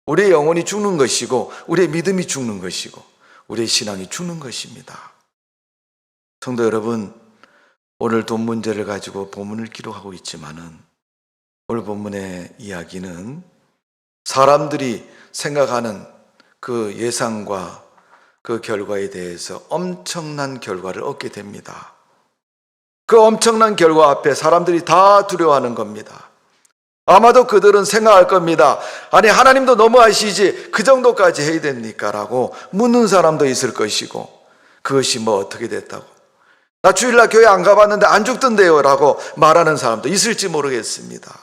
우리의 영혼이 죽는 것이고 우리의 믿음이 죽는 것이고 우리의 신앙이 죽는 것입니다. 성도 여러분, 오늘 돈 문제를 가지고 본문을 기록하고 있지만은 오늘 본문의 이야기는 사람들이 생각하는 그 예상과 그 결과에 대해서 엄청난 결과를 얻게 됩니다. 그 엄청난 결과 앞에 사람들이 다 두려워하는 겁니다. 아마도 그들은 생각할 겁니다. 아니 하나님도 너무하시지 그 정도까지 해야 됩니까? 라고 묻는 사람도 있을 것이고, 그것이 뭐 어떻게 됐다고, 나 주일날 교회 안 가봤는데 안 죽던데요 라고 말하는 사람도 있을지 모르겠습니다.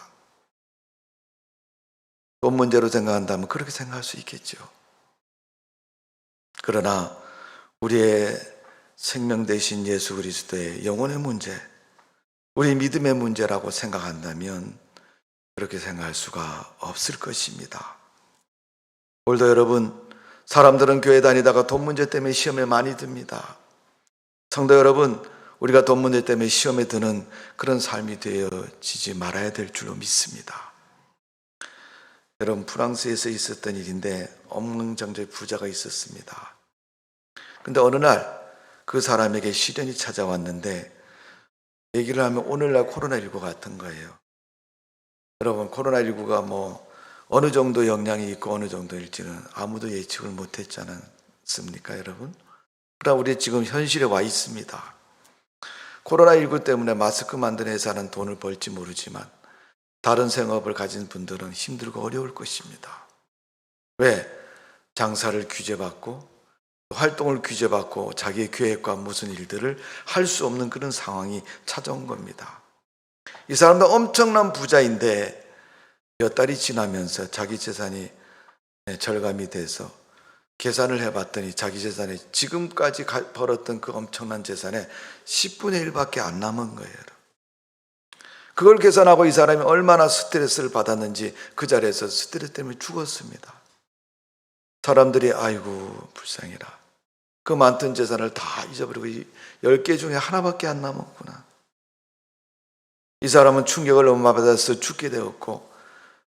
돈 문제로 생각한다면 그렇게 생각할 수 있겠죠. 그러나 우리의 생명 되신 예수 그리스도의 영혼의 문제, 우리 믿음의 문제라고 생각한다면 그렇게 생각할 수가 없을 것입니다. 오늘도 여러분, 사람들은 교회 다니다가 돈 문제 때문에 시험에 많이 듭니다. 성도 여러분, 우리가 돈 문제 때문에 시험에 드는 그런 삶이 되어지지 말아야 될 줄로 믿습니다. 여러분, 프랑스에서 있었던 일인데 억만장자의 부자가 있었습니다. 근데 어느 날 그 사람에게 시련이 찾아왔는데 얘기를 하면 오늘날 코로나19 같은 거예요. 여러분, 코로나19가 뭐 어느 정도 영향이 있고 어느 정도일지는 아무도 예측을 못했지 않습니까, 여러분? 그러나 우리 지금 현실에 와 있습니다. 코로나19 때문에 마스크 만드는 회사는 돈을 벌지 모르지만 다른 생업을 가진 분들은 힘들고 어려울 것입니다. 왜? 장사를 규제받고 활동을 규제받고 자기의 계획과 무슨 일들을 할 수 없는 그런 상황이 찾아온 겁니다. 이 사람도 엄청난 부자인데 몇 달이 지나면서 자기 재산이 절감이 돼서 계산을 해봤더니 자기 재산에 지금까지 벌었던 그 엄청난 재산에 10분의 1밖에 안 남은 거예요. 그걸 계산하고 이 사람이 얼마나 스트레스를 받았는지 그 자리에서 스트레스 때문에 죽었습니다. 사람들이 아이고 불쌍해라. 그 많던 재산을 다 잊어버리고 10개 중에 하나밖에 안 남았구나. 이 사람은 충격을 너무 받아서 죽게 되었고,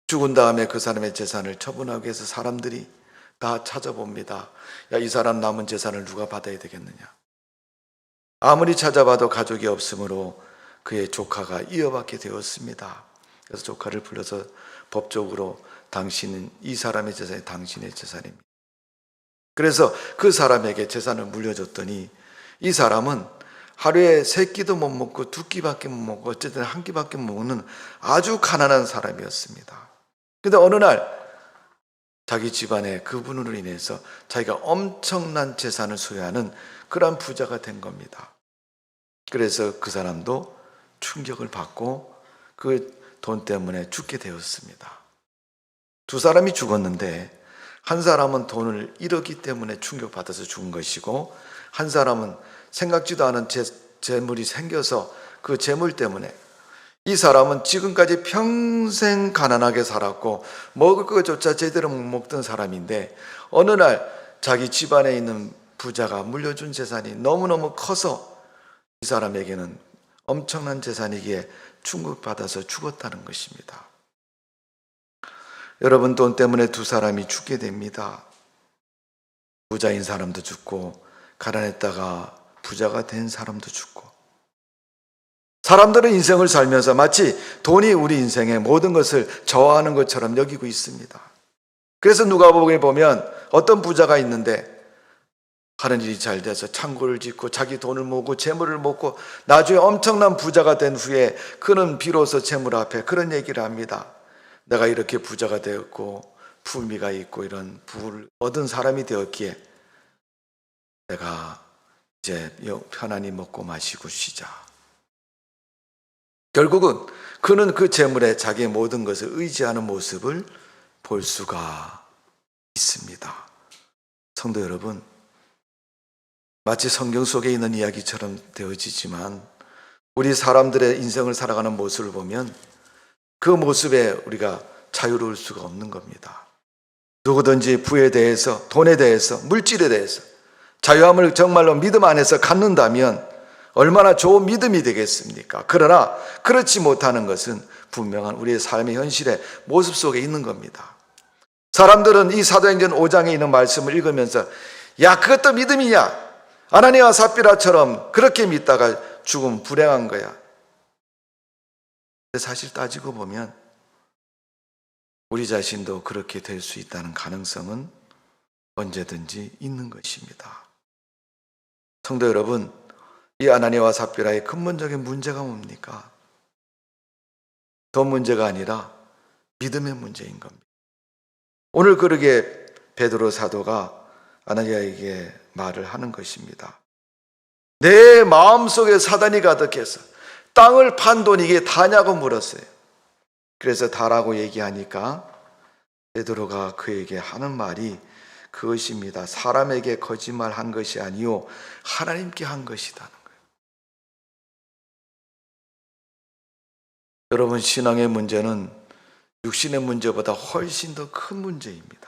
죽은 다음에 그 사람의 재산을 처분하기 위해서 사람들이 다 찾아봅니다. 야, 이 사람 남은 재산을 누가 받아야 되겠느냐. 아무리 찾아봐도 가족이 없으므로 그의 조카가 이어받게 되었습니다. 그래서 조카를 불러서 법적으로 당신은 이 사람의 재산이 당신의 재산입니다. 그래서 그 사람에게 재산을 물려줬더니 이 사람은 하루에 3끼도 못 먹고 2끼밖에 못 먹고 어쨌든 1끼밖에 못 먹는 아주 가난한 사람이었습니다. 그런데 어느 날 자기 집안에 그분으로 인해서 자기가 엄청난 재산을 소유하는 그런 부자가 된 겁니다. 그래서 그 사람도 충격을 받고 그 돈 때문에 죽게 되었습니다. 2사람이 죽었는데 한 사람은 돈을 잃었기 때문에 충격받아서 죽은 것이고, 한 사람은 생각지도 않은 재물이 생겨서 그 재물 때문에, 이 사람은 지금까지 평생 가난하게 살았고 먹을 것조차 제대로 못 먹던 사람인데 어느 날 자기 집안에 있는 부자가 물려준 재산이 너무너무 커서 이 사람에게는 엄청난 재산이기에 충격받아서 죽었다는 것입니다. 여러분, 돈 때문에 2사람이 죽게 됩니다. 부자인 사람도 죽고 가난했다가 부자가 된 사람도 죽고. 사람들은 인생을 살면서 마치 돈이 우리 인생의 모든 것을 저하하는 것처럼 여기고 있습니다. 그래서 누가복음에 보면 어떤 부자가 있는데 하는 일이 잘 돼서 창고를 짓고 자기 돈을 모으고 재물을 모으고 나중에 엄청난 부자가 된 후에 그는 비로소 재물 앞에 그런 얘기를 합니다. 내가 이렇게 부자가 되었고 품위가 있고 이런 부를 얻은 사람이 되었기에 내가 이제 편안히 먹고 마시고 쉬자. 결국은 그는 그 재물에 자기의 모든 것을 의지하는 모습을 볼 수가 있습니다. 성도 여러분, 마치 성경 속에 있는 이야기처럼 되어지지만 우리 사람들의 인생을 살아가는 모습을 보면 그 모습에 우리가 자유로울 수가 없는 겁니다. 누구든지 부에 대해서, 돈에 대해서, 물질에 대해서 자유함을 정말로 믿음 안에서 갖는다면 얼마나 좋은 믿음이 되겠습니까? 그러나 그렇지 못하는 것은 분명한 우리의 삶의 현실의 모습 속에 있는 겁니다. 사람들은 이 사도행전 5장에 있는 말씀을 읽으면서 야, 그것도 믿음이냐? 아나니아와 삽비라처럼 그렇게 믿다가 죽으면 불행한 거야. 근데 사실 따지고 보면 우리 자신도 그렇게 될 수 있다는 가능성은 언제든지 있는 것입니다. 성도 여러분, 이 아나니아와 삽비라의 근본적인 문제가 뭡니까? 돈 문제가 아니라 믿음의 문제인 겁니다. 오늘 그러게 베드로 사도가 아나니아에게 말을 하는 것입니다. 내 마음속에 사단이 가득해서 땅을 판 돈이 이게 다냐고 물었어요. 그래서 다라고 얘기하니까 베드로가 그에게 하는 말이 그것입니다. 사람에게 거짓말한 것이 아니요 하나님께 한 것이라는 거예요. 여러분, 신앙의 문제는 육신의 문제보다 훨씬 더 큰 문제입니다.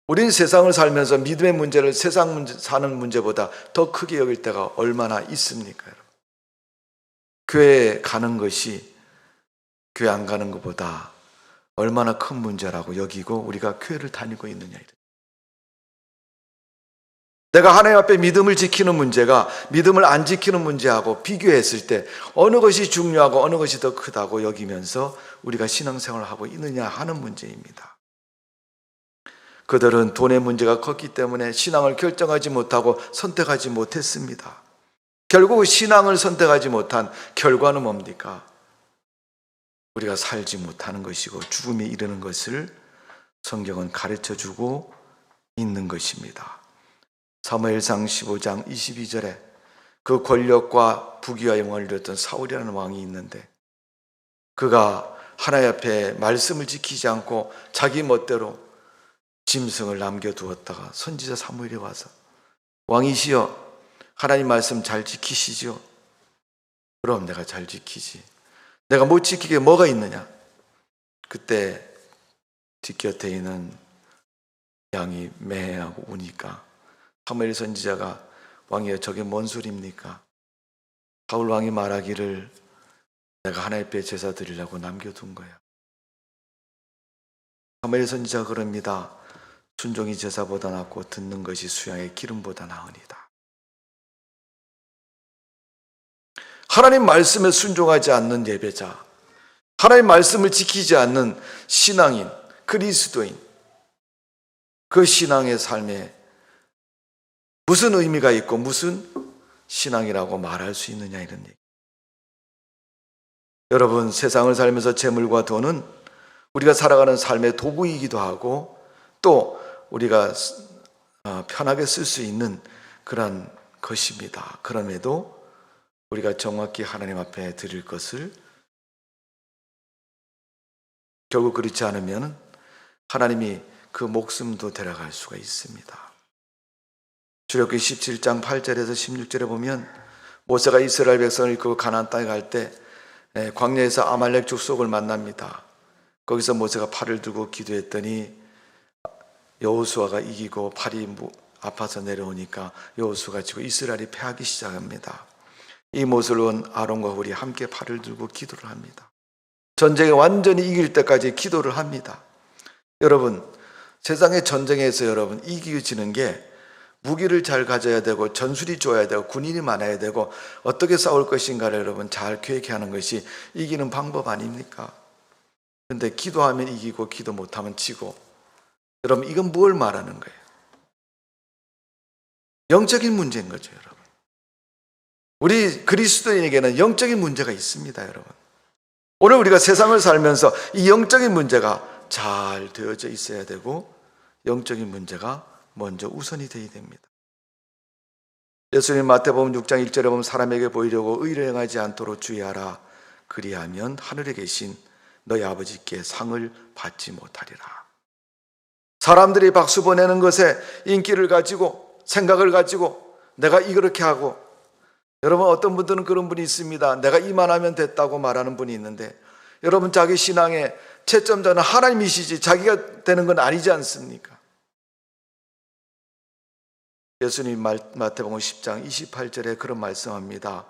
우린 세상을 살면서 믿음의 문제를 세상 문제, 사는 문제보다 더 크게 여길 때가 얼마나 있습니까, 여러분? 교회에 가는 것이 교회 안 가는 것보다 얼마나 큰 문제라고 여기고 우리가 교회를 다니고 있느냐. 내가 하나님 앞에 믿음을 지키는 문제가 믿음을 안 지키는 문제하고 비교했을 때 어느 것이 중요하고 어느 것이 더 크다고 여기면서 우리가 신앙생활을 하고 있느냐 하는 문제입니다. 그들은 돈의 문제가 컸기 때문에 신앙을 결정하지 못하고 선택하지 못했습니다. 결국 신앙을 선택하지 못한 결과는 뭡니까? 우리가 살지 못하는 것이고 죽음에 이르는 것을 성경은 가르쳐주고 있는 것입니다. 사무엘상 15장 22절에 그 권력과 부귀와 영광을 누렸던 사울이라는 왕이 있는데 그가 하나님 앞에 말씀을 지키지 않고 자기 멋대로 짐승을 남겨두었다가 선지자 사무엘이 와서 왕이시여 하나님 말씀 잘 지키시죠? 그럼 내가 잘 지키지. 내가 못 지키게 뭐가 있느냐? 그때 뒷곁에 있는 양이 매하고 우니까 사무엘 선지자가 왕이여 저게 뭔 소리입니까? 사울 왕이 말하기를 내가 하나님 앞에 제사 드리려고 남겨둔 거야. 사무엘 선지자가 그럽니다. 순종이 제사보다 낫고 듣는 것이 수양의 기름보다 나으니다. 하나님 말씀에 순종하지 않는 예배자, 하나님 말씀을 지키지 않는 신앙인, 그리스도인, 그 신앙의 삶에 무슨 의미가 있고 무슨 신앙이라고 말할 수 있느냐 이런 얘기. 여러분, 세상을 살면서 재물과 돈은 우리가 살아가는 삶의 도구이기도 하고 또 우리가 편하게 쓸 수 있는 그런 것입니다. 그럼에도 우리가 정확히 하나님 앞에 드릴 것을 결국 그렇지 않으면 하나님이 그 목숨도 데려갈 수가 있습니다. 출애굽기 17장 8절에서 16절에 보면 모세가 이스라엘 백성을 이끌고 가나안 땅에 갈 때 광야에서 아말렉 족속을 만납니다. 거기서 모세가 팔을 들고 기도했더니 여호수아가 이기고 팔이 아파서 내려오니까 여호수아가 지고 이스라엘이 패하기 시작합니다. 이 모습을 본 아론과 훌이 함께 팔을 들고 기도를 합니다. 전쟁에 완전히 이길 때까지 기도를 합니다. 여러분, 세상의 전쟁에서 여러분 이기지는 게 무기를 잘 가져야 되고 전술이 좋아야 되고 군인이 많아야 되고 어떻게 싸울 것인가를 여러분 잘 계획하는 것이 이기는 방법 아닙니까? 그런데 기도하면 이기고 기도 못하면 지고, 여러분 이건 뭘 말하는 거예요? 영적인 문제인 거죠, 여러분. 우리 그리스도인에게는 영적인 문제가 있습니다, 여러분. 오늘 우리가 세상을 살면서 이 영적인 문제가 잘 되어져 있어야 되고 영적인 문제가 먼저 우선이 되어야 됩니다. 예수님 마태복음 6장 1절에 보면 사람에게 보이려고 의를 행하지 않도록 주의하라. 그리하면 하늘에 계신 너희 아버지께 상을 받지 못하리라. 사람들이 박수 보내는 것에 인기를 가지고 생각을 가지고 내가 이렇게 하고, 여러분 어떤 분들은 그런 분이 있습니다. 내가 이만하면 됐다고 말하는 분이 있는데 여러분 자기 신앙의 채점자는 하나님이시지 자기가 되는 건 아니지 않습니까? 예수님 마태복음 10장 28절에 그런 말씀합니다.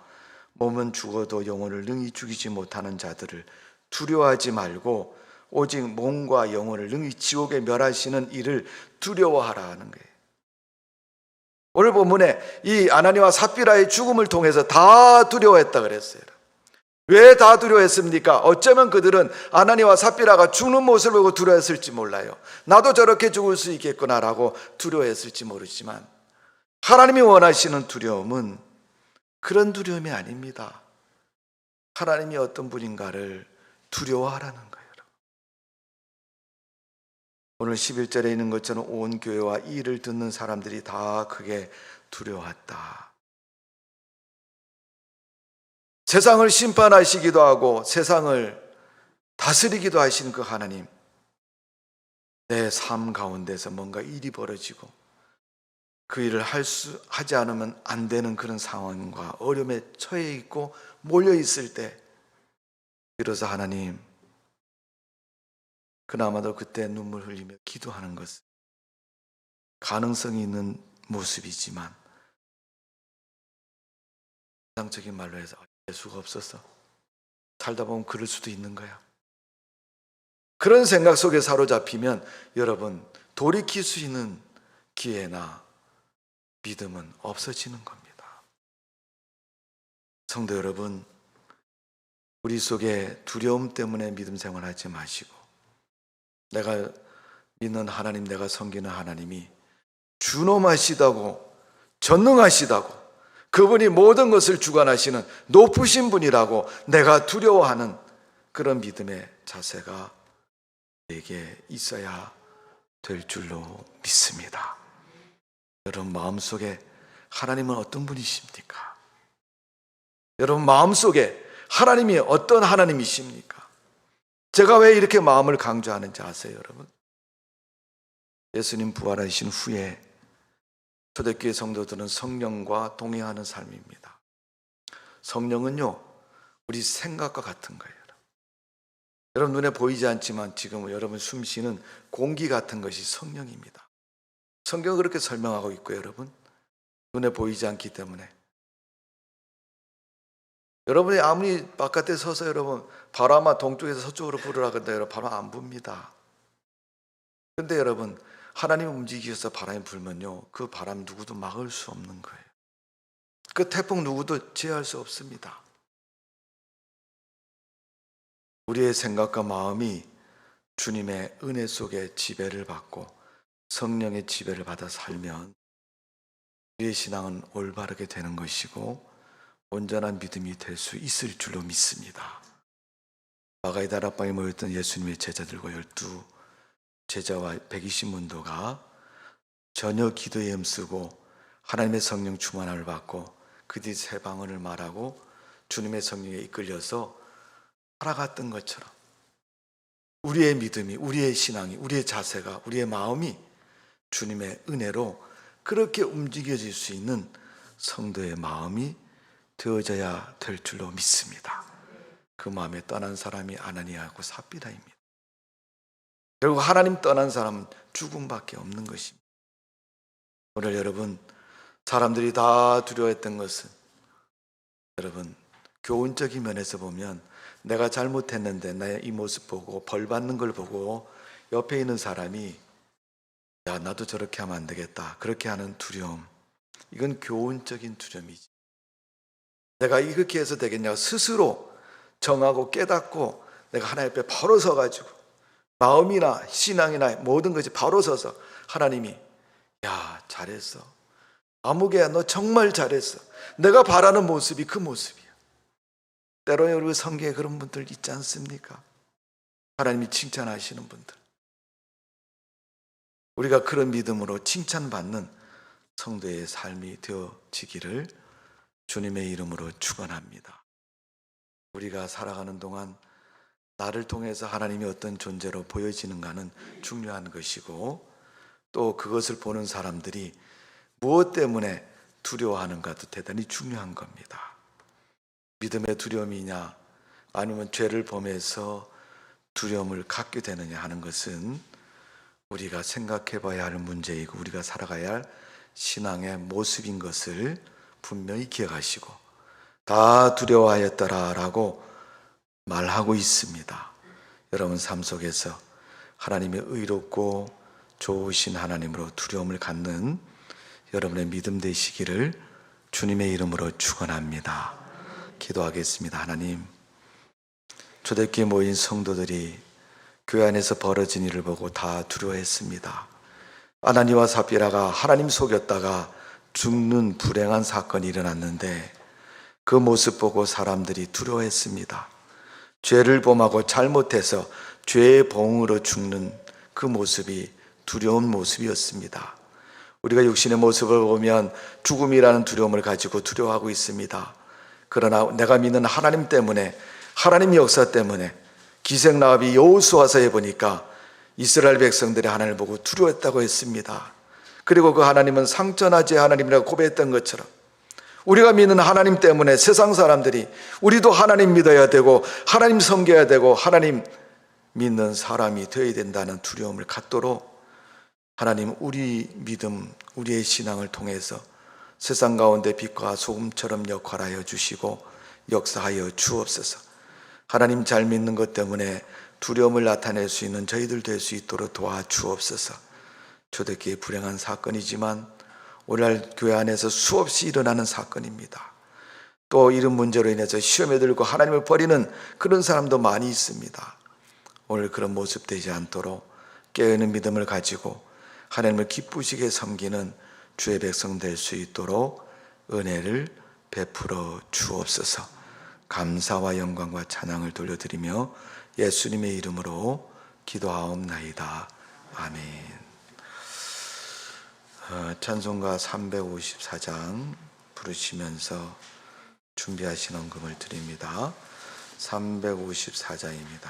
몸은 죽어도 영혼을 능히 죽이지 못하는 자들을 두려워하지 말고 오직 몸과 영혼을 능히 지옥에 멸하시는 이를 두려워하라 하는 거예요. 오늘 본문에 이 아나니와 삽비라의 죽음을 통해서 다 두려워했다 그랬어요. 왜 다 두려워했습니까? 어쩌면 그들은 아나니와 삽비라가 죽는 모습을 보고 두려워했을지 몰라요. 나도 저렇게 죽을 수 있겠구나라고 두려워했을지 모르지만 하나님이 원하시는 두려움은 그런 두려움이 아닙니다. 하나님이 어떤 분인가를 두려워하라는 거예요. 오늘 11절에 있는 것처럼 온 교회와 이 일을 듣는 사람들이 다 크게 두려워했다. 세상을 심판하시기도 하고 세상을 다스리기도 하신 그 하나님, 내 삶 가운데서 뭔가 일이 벌어지고 그 일을 하지 않으면 안 되는 그런 상황과 어려움에 처해 있고 몰려 있을 때 비로소 하나님, 그나마도 그때 눈물 흘리며 기도하는 것은 가능성이 있는 모습이지만 세상적인 말로 해서 될 수가 없었어. 살다 보면 그럴 수도 있는 거야. 그런 생각 속에 사로잡히면 여러분 돌이킬 수 있는 기회나 믿음은 없어지는 겁니다. 성도 여러분, 우리 속에 두려움 때문에 믿음 생활하지 마시고 내가 믿는 하나님, 내가 섬기는 하나님이 준엄하시다고, 전능하시다고, 그분이 모든 것을 주관하시는 높으신 분이라고 내가 두려워하는 그런 믿음의 자세가 내게 있어야 될 줄로 믿습니다. 여러분 마음속에 하나님은 어떤 분이십니까? 여러분 마음속에 하나님이 어떤 하나님이십니까? 제가 왜 이렇게 마음을 강조하는지 아세요, 여러분? 예수님 부활하신 후에 초대교회 성도들은 성령과 동행하는 삶입니다. 성령은요, 우리 생각과 같은 거예요. 여러분 눈에 보이지 않지만 지금 여러분 숨쉬는 공기 같은 것이 성령입니다. 성경은 그렇게 설명하고 있고, 여러분 눈에 보이지 않기 때문에 여러분이 아무리 바깥에 서서 여러분 바람아 동쪽에서 서쪽으로 불으라 그런다, 여러분 바람 안 붑니다. 근데 여러분 하나님 움직이셔서 바람이 불면요, 그 바람 누구도 막을 수 없는 거예요. 그 태풍 누구도 제어할 수 없습니다. 우리의 생각과 마음이 주님의 은혜 속에 지배를 받고 성령의 지배를 받아 살면 우리의 신앙은 올바르게 되는 것이고 온전한 믿음이 될 수 있을 줄로 믿습니다. 마가의 다락방에 모였던 예수님의 제자들과 12 제자와 120문도가 전혀 기도에 힘쓰고 하나님의 성령 충만함을 받고 그 뒤 세 방언을 말하고 주님의 성령에 이끌려서 살아갔던 것처럼 우리의 믿음이, 우리의 신앙이, 우리의 자세가, 우리의 마음이 주님의 은혜로 그렇게 움직여질 수 있는 성도의 마음이 되어져야 될 줄로 믿습니다. 그 마음에 떠난 사람이 아나니아하고 삽비라입니다. 결국 하나님 떠난 사람은 죽음밖에 없는 것입니다. 오늘 여러분 사람들이 다 두려워했던 것은, 여러분 교훈적인 면에서 보면 내가 잘못했는데 나의 이 모습 보고 벌 받는 걸 보고 옆에 있는 사람이 야 나도 저렇게 하면 안 되겠다, 그렇게 하는 두려움, 이건 교훈적인 두려움이지. 내가 이렇게 해서 되겠냐, 스스로 정하고 깨닫고 내가 하나님 앞에 바로 서가지고 마음이나 신앙이나 모든 것이 바로 서서 하나님이 야 잘했어, 아무개야 너 정말 잘했어, 내가 바라는 모습이 그 모습이야. 때로는 우리 성경에 그런 분들 있지 않습니까? 하나님이 칭찬하시는 분들, 우리가 그런 믿음으로 칭찬받는 성도의 삶이 되어지기를 주님의 이름으로 축원합니다. 우리가 살아가는 동안 나를 통해서 하나님이 어떤 존재로 보여지는가는 중요한 것이고, 또 그것을 보는 사람들이 무엇 때문에 두려워하는가도 대단히 중요한 겁니다. 믿음의 두려움이냐 아니면 죄를 범해서 두려움을 갖게 되느냐 하는 것은 우리가 생각해 봐야 할 문제이고 우리가 살아가야 할 신앙의 모습인 것을 분명히 기억하시고, 다 두려워하였더라라고 말하고 있습니다. 여러분 삶 속에서 하나님의 의롭고 좋으신 하나님으로 두려움을 갖는 여러분의 믿음 되시기를 주님의 이름으로 축원합니다. 기도하겠습니다. 하나님, 초대교회에 모인 성도들이 교회 안에서 벌어진 일을 보고 다 두려워했습니다. 아나니와 삽비라가 하나님 속였다가 죽는 불행한 사건이 일어났는데 그 모습 보고 사람들이 두려워했습니다. 죄를 범하고 잘못해서 죄의 봉으로 죽는 그 모습이 두려운 모습이었습니다. 우리가 육신의 모습을 보면 죽음이라는 두려움을 가지고 두려워하고 있습니다. 그러나 내가 믿는 하나님 때문에, 하나님 역사 때문에 기생라합이 여호수아서에 보니까 이스라엘 백성들이 하나님을 보고 두려웠다고 했습니다. 그리고 그 하나님은 상전하지 하나님이라고 고백했던 것처럼 우리가 믿는 하나님 때문에 세상 사람들이 우리도 하나님 믿어야 되고 하나님 섬겨야 되고 하나님 믿는 사람이 되어야 된다는 두려움을 갖도록 하나님 우리 믿음, 우리의 신앙을 통해서 세상 가운데 빛과 소금처럼 역할하여 주시고 역사하여 주옵소서. 하나님 잘 믿는 것 때문에 두려움을 나타낼 수 있는 저희들 될 수 있도록 도와주옵소서. 초대교회 불행한 사건이지만 오늘날 교회 안에서 수없이 일어나는 사건입니다. 또 이런 문제로 인해서 시험에 들고 하나님을 버리는 그런 사람도 많이 있습니다. 오늘 그런 모습 되지 않도록 깨어있는 믿음을 가지고 하나님을 기쁘시게 섬기는 주의 백성 될 수 있도록 은혜를 베풀어 주옵소서. 감사와 영광과 찬양을 돌려드리며 예수님의 이름으로 기도하옵나이다. 아멘. 찬송가 354장 부르시면서 준비하신 헌금을 드립니다. 354장입니다.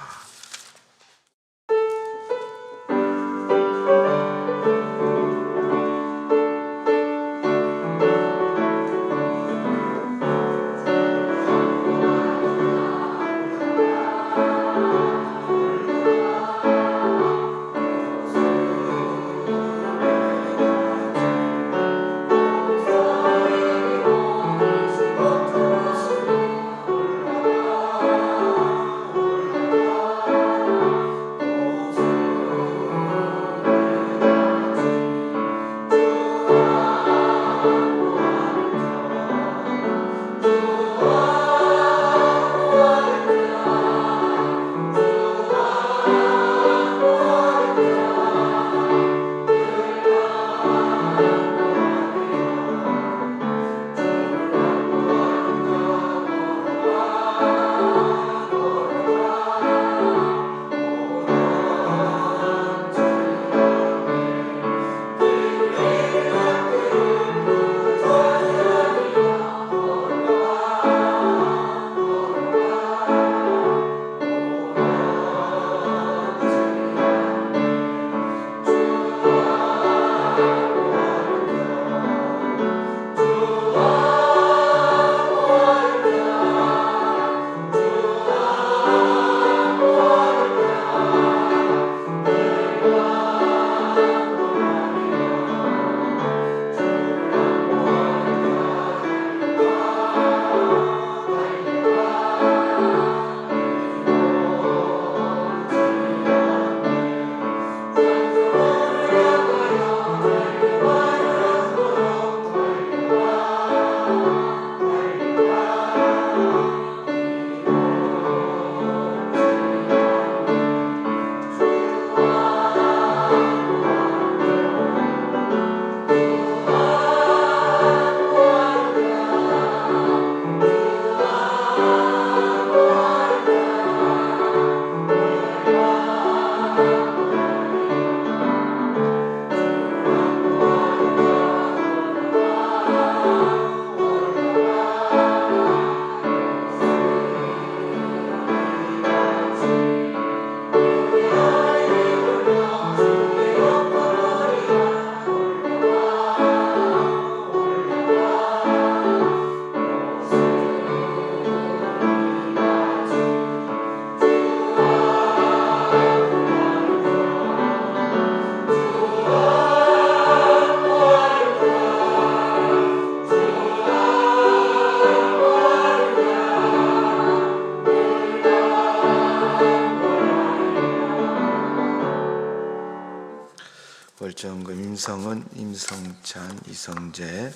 결정금 임성은, 임성찬, 이성재,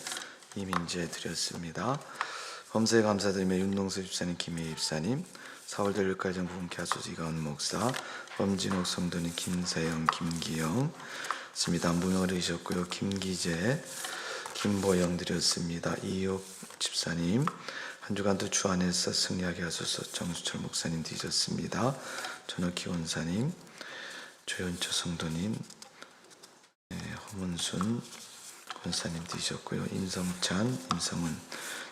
이민재 드렸습니다. 범사에 감사드리며 윤동수 집사님, 김혜희 집사님, 서울대육가정 부흥회 하소서 이가은 목사, 범진옥 성도님, 김세영, 김기영 있습니다. 무명을 드리셨고요. 김기재, 김보영 드렸습니다. 이옥 집사님, 한 주간도 주 안에서 승리하게 하소서. 정수철 목사님 드리셨습니다. 전혁기 원사님, 조현철 성도님, 허문순 권사님 드리셨고요. 임성찬, 임성은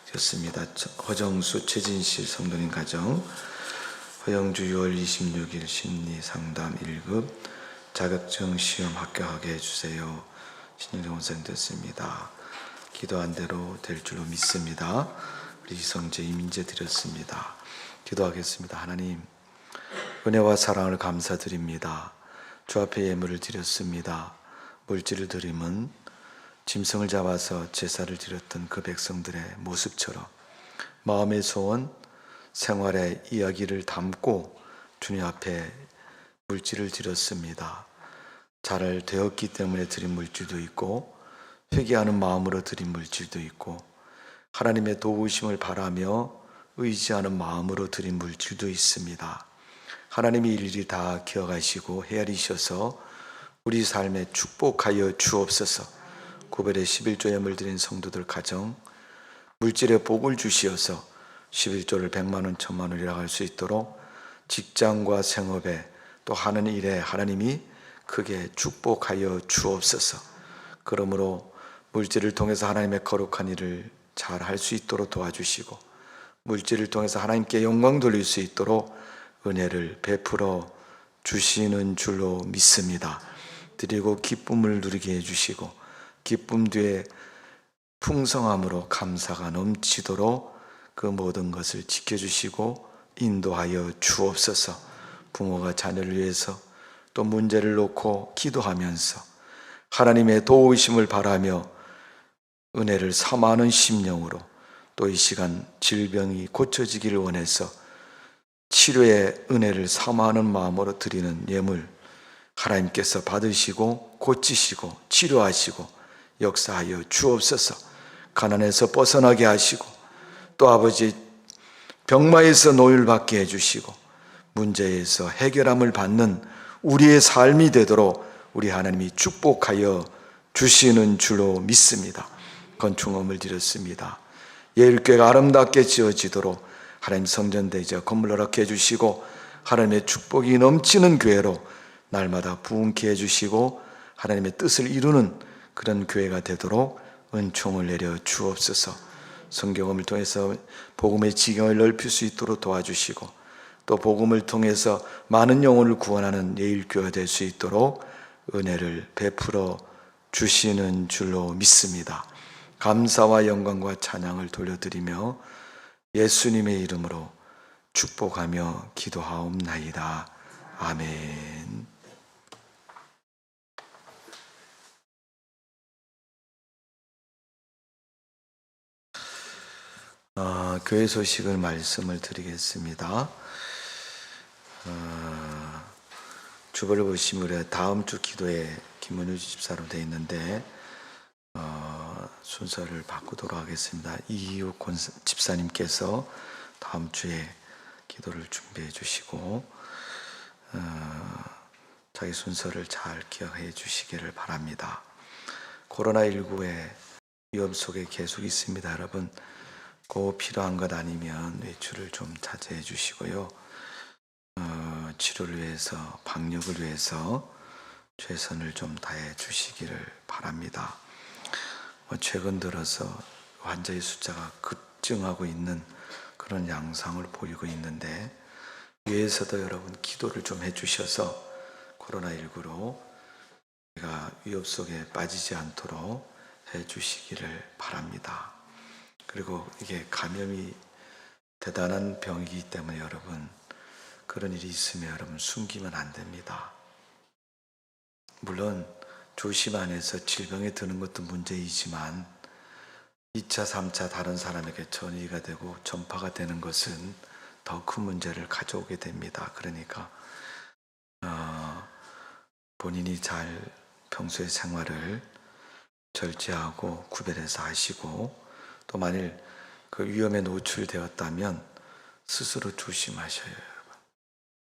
드렸습니다. 허정수, 최진실 성도님 가정, 허영주 6월 26일 심리 상담 1급 자격증 시험 합격하게 해주세요. 신일영 원사님 드렸습니다. 기도한 대로 될 줄로 믿습니다. 우리 이성재, 이민재 드렸습니다. 기도하겠습니다. 하나님, 은혜와 사랑을 감사드립니다. 주 앞에 예물을 드렸습니다. 물질을 드림은 짐승을 잡아서 제사를 드렸던 그 백성들의 모습처럼 마음의 소원, 생활의 이야기를 담고 주님 앞에 물질을 드렸습니다. 잘 되었기 때문에 드린 물질도 있고 회개하는 마음으로 드린 물질도 있고 하나님의 도우심을 바라며 의지하는 마음으로 드린 물질도 있습니다. 하나님이 일일이 다 기억하시고 헤아리셔서 우리 삶에 축복하여 주옵소서. 구별의 11조 예물 드린 성도들 가정 물질의 복을 주시어서 11조를 100만 원, 1000만 원이라 할 수 있도록 직장과 생업에 또 하는 일에 하나님이 크게 축복하여 주옵소서. 그러므로 물질을 통해서 하나님의 거룩한 일을 잘 할 수 있도록 도와주시고 물질을 통해서 하나님께 영광 돌릴 수 있도록 은혜를 베풀어 주시는 줄로 믿습니다. 드리고 기쁨을 누리게 해주시고 기쁨 뒤에 풍성함으로 감사가 넘치도록 그 모든 것을 지켜주시고 인도하여 주옵소서. 부모가 자녀를 위해서 또 문제를 놓고 기도하면서 하나님의 도우심을 바라며 은혜를 삼하는 심령으로 또 이 시간 질병이 고쳐지기를 원해서 치료의 은혜를 삼하는 마음으로 드리는 예물 하나님께서 받으시고 고치시고 치료하시고 역사하여 주옵소서. 가난에서 벗어나게 하시고 또 아버지 병마에서 노율받게 해주시고 문제에서 해결함을 받는 우리의 삶이 되도록 우리 하나님이 축복하여 주시는 줄로 믿습니다. 건축업을 드렸습니다. 예일교회가 아름답게 지어지도록 하나님 성전대지와 건물 허락해 주시고 하나님의 축복이 넘치는 교회로 날마다 부흥케 해주시고 하나님의 뜻을 이루는 그런 교회가 되도록 은총을 내려 주옵소서. 성경을 통해서 복음의 지경을 넓힐 수 있도록 도와주시고 또 복음을 통해서 많은 영혼을 구원하는 예일교회가 될 수 있도록 은혜를 베풀어 주시는 줄로 믿습니다. 감사와 영광과 찬양을 돌려드리며 예수님의 이름으로 축복하며 기도하옵나이다. 아멘. 교회 소식을 말씀을 드리겠습니다. 주보를 보시면 우리 다음 주 기도에 김문유 집사로 되어 있는데 순서를 바꾸도록 하겠습니다. 이희욱 집사님께서 다음 주에 기도를 준비해 주시고 자기 순서를 잘 기억해 주시기를 바랍니다. 코로나19의 위험 속에 계속 있습니다. 여러분 꼭 필요한 것 아니면 외출을 좀 자제해 주시고요. 치료를 위해서 방역을 위해서 최선을 좀 다해 주시기를 바랍니다. 최근 들어서 환자의 숫자가 급증하고 있는 그런 양상을 보이고 있는데 위에서도 여러분 기도를 좀 해주셔서 코로나19로 우리가 위협 속에 빠지지 않도록 해주시기를 바랍니다. 그리고 이게 감염이 대단한 병이기 때문에 여러분 그런 일이 있으면 여러분 숨기면 안 됩니다. 물론 조심 안에서 질병에 드는 것도 문제이지만 2차, 3차 다른 사람에게 전이가 되고 전파가 되는 것은 더 큰 문제를 가져오게 됩니다. 그러니까 본인이 잘 평소의 생활을 절제하고 구별해서 하시고, 또 만일 그 위험에 노출되었다면 스스로 조심하셔요, 여러분.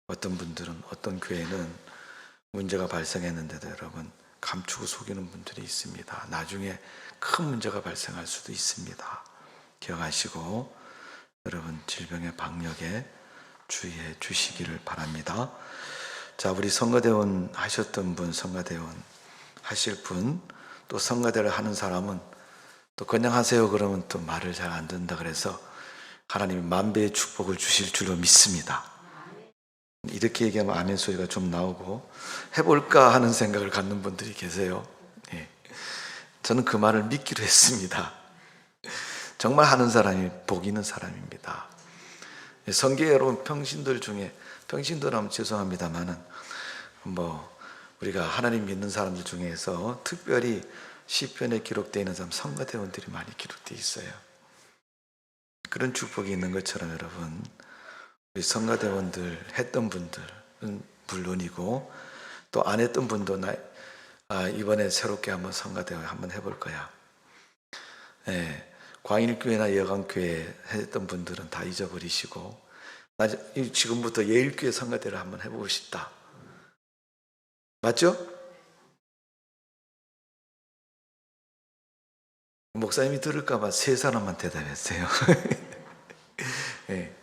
어떤 분들은, 어떤 교회는 문제가 발생했는데도 여러분 감추고 속이는 분들이 있습니다. 나중에 큰 문제가 발생할 수도 있습니다. 기억하시고 여러분 질병의 방역에 주의해 주시기를 바랍니다. 자, 우리 성가대원 하셨던 분, 성가대원 하실 분, 또 성가대를 하는 사람은 또 그냥 하세요 그러면 또 말을 잘 안 듣는다 그래서 하나님이 만배의 축복을 주실 줄로 믿습니다. 이렇게 얘기하면 아멘 소리가 좀 나오고 해볼까 하는 생각을 갖는 분들이 계세요. 예. 저는 그 말을 믿기로 했습니다. 정말 하는 사람이 복 있는 사람입니다. 성계 여러분, 평신들 중에, 평신들 하면 죄송합니다만은 우리가 하나님 믿는 사람들 중에서 특별히 시편에 기록되어 있는 사람, 성가대원들이 많이 기록되어 있어요. 그런 축복이 있는 것처럼 여러분, 우리 성가대원들 했던 분들은 물론이고 또 안 했던 분도 이번에 새롭게 한번 성가대원 한번 해볼 거야. 예, 광일교회나 여강교회 했던 분들은 다 잊어버리시고 나 지금부터 예일교회 성가대를 한번 해보고 싶다. 맞죠? 목사님이 들을까봐 세 사람만 대답했어요. 예,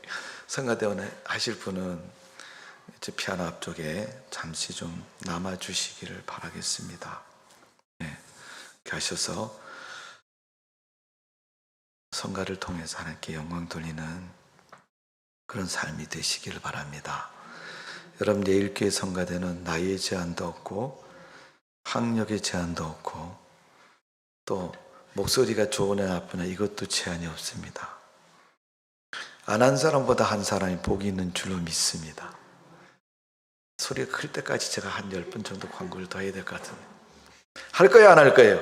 성가대원 하실 분은 이제 피아노 앞쪽에 잠시 좀 남아주시기를 바라겠습니다. 네, 이렇게 하셔서 성가를 통해서 하나님께 영광 돌리는 그런 삶이 되시기를 바랍니다. 여러분, 예일교회 성가대는 나이의 제한도 없고 학력의 제한도 없고 또 목소리가 좋으냐 나쁘냐 이것도 제한이 없습니다. 안 한 사람보다 한 사람이 복이 있는 줄로 믿습니다. 소리가 클 때까지 제가 한 10번 정도 광고를 더 해야 될 것 같은데 할 거예요, 안 할 거예요?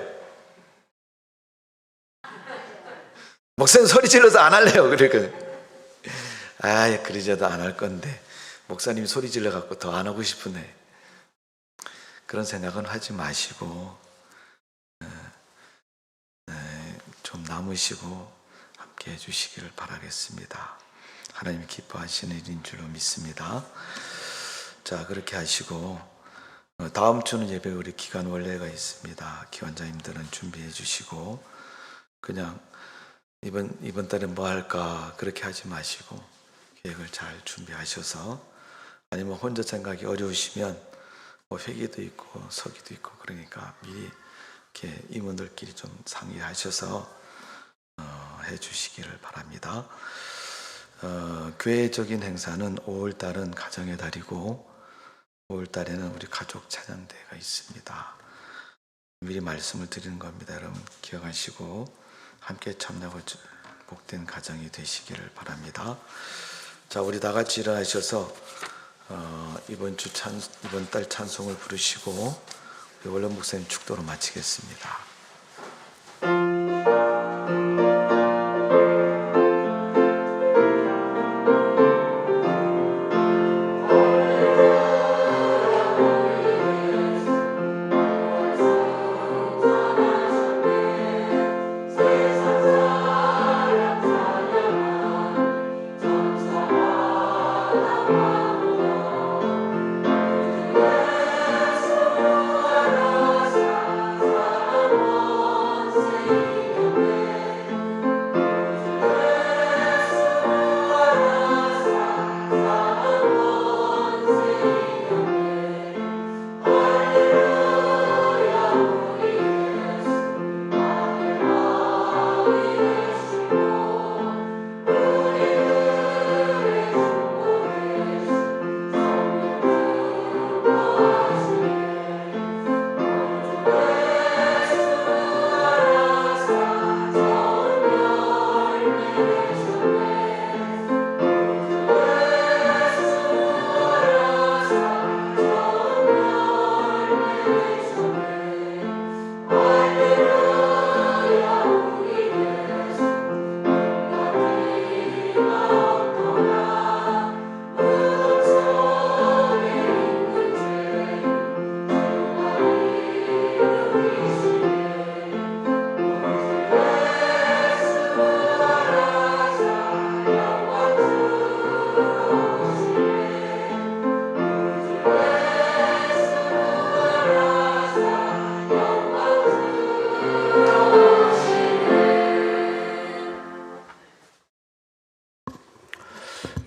목사님 소리 질러서 안 할래요. 그러니까 그러자도 안 할 건데 목사님이 소리 질러갖고 더 안 하고 싶으네. 그런 생각은 하지 마시고 좀 남으시고 함께 해주시기를 바라겠습니다. 하나님이 기뻐하시는 일인 줄로 믿습니다. 자, 그렇게 하시고 다음 주는 예배 우리 기간 원래가 있습니다. 기관장님들은 준비해 주시고 그냥 이번 달에 뭐 할까 그렇게 하지 마시고 계획을 잘 준비하셔서, 아니면 혼자 생각이 어려우시면 회기도 있고 서기도 있고 그러니까 미리 이렇게 임원들끼리 좀 상의하셔서 해주시기를 바랍니다. 교회적인 행사는 5월달은 가정의 달이고 5월달에는 우리 가족 찬양대회가 있습니다. 미리 말씀을 드리는 겁니다. 여러분 기억하시고 함께 참여하고 복된 가정이 되시기를 바랍니다. 자, 우리 다 같이 일어나셔서 이번 달 찬송을 부르시고 우리 원래 목사님 축도로 마치겠습니다.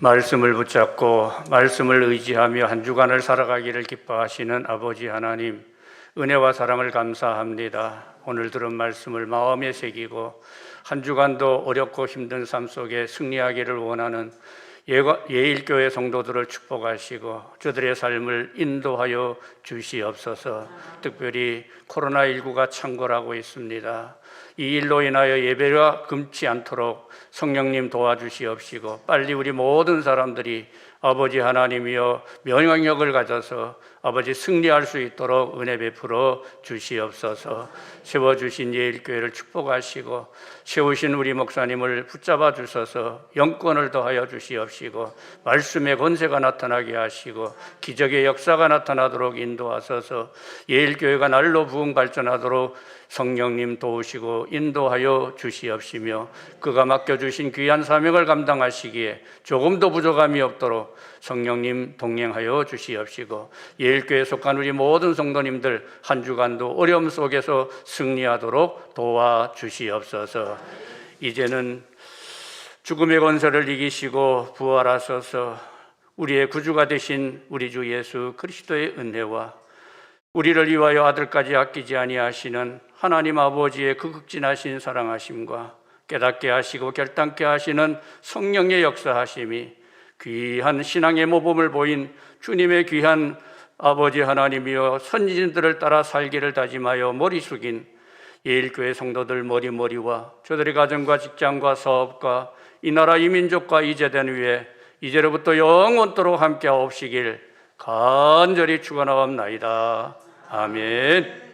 말씀을 붙잡고 말씀을 의지하며 한 주간을 살아가기를 기뻐하시는 아버지 하나님, 은혜와 사랑을 감사합니다. 오늘 들은 말씀을 마음에 새기고 한 주간도 어렵고 힘든 삶 속에 승리하기를 원하는 예일교회 성도들을 축복하시고 저들의 삶을 인도하여 주시옵소서. 특별히 코로나19가 창궐하고 있습니다. 이 일로 인하여 예배가 금치 않도록 성령님 도와주시옵시고 빨리 우리 모든 사람들이 아버지 하나님이여 면역력을 가져서 아버지 승리할 수 있도록 은혜 베풀어 주시옵소서. 세워주신 예일교회를 축복하시고 세우신 우리 목사님을 붙잡아 주셔서 영권을 더하여 주시옵시고 말씀의 권세가 나타나게 하시고 기적의 역사가 나타나도록 인도하소서. 예일교회가 날로 부흥 발전하도록 성령님 도우시고 인도하여 주시옵시며 그가 맡겨주신 귀한 사명을 감당하시기에 조금도 부족함이 없도록 성령님 동행하여 주시옵시고 예일교회에 속한 우리 모든 성도님들 한 주간도 어려움 속에서 승리하도록 도와주시옵소서. 이제는 죽음의 권세를 이기시고 부활하셔서 우리의 구주가 되신 우리 주 예수 그리스도의 은혜와 우리를 위하여 아들까지 아끼지 아니하시는 하나님 아버지의 그 극진하신 사랑하심과 깨닫게 하시고 결단케 하시는 성령의 역사하심이 귀한 신앙의 모범을 보인 주님의 귀한 아버지 하나님이여 선지자들을 따라 살기를 다짐하여 머리 숙인 예일교회 성도들 머리머리와 저들의 가정과 직장과 사업과 이 나라 이 민족과 이 제단 위에 이제로부터 영원토록 함께 하옵시길 간절히 축원하옵나이다. 아멘.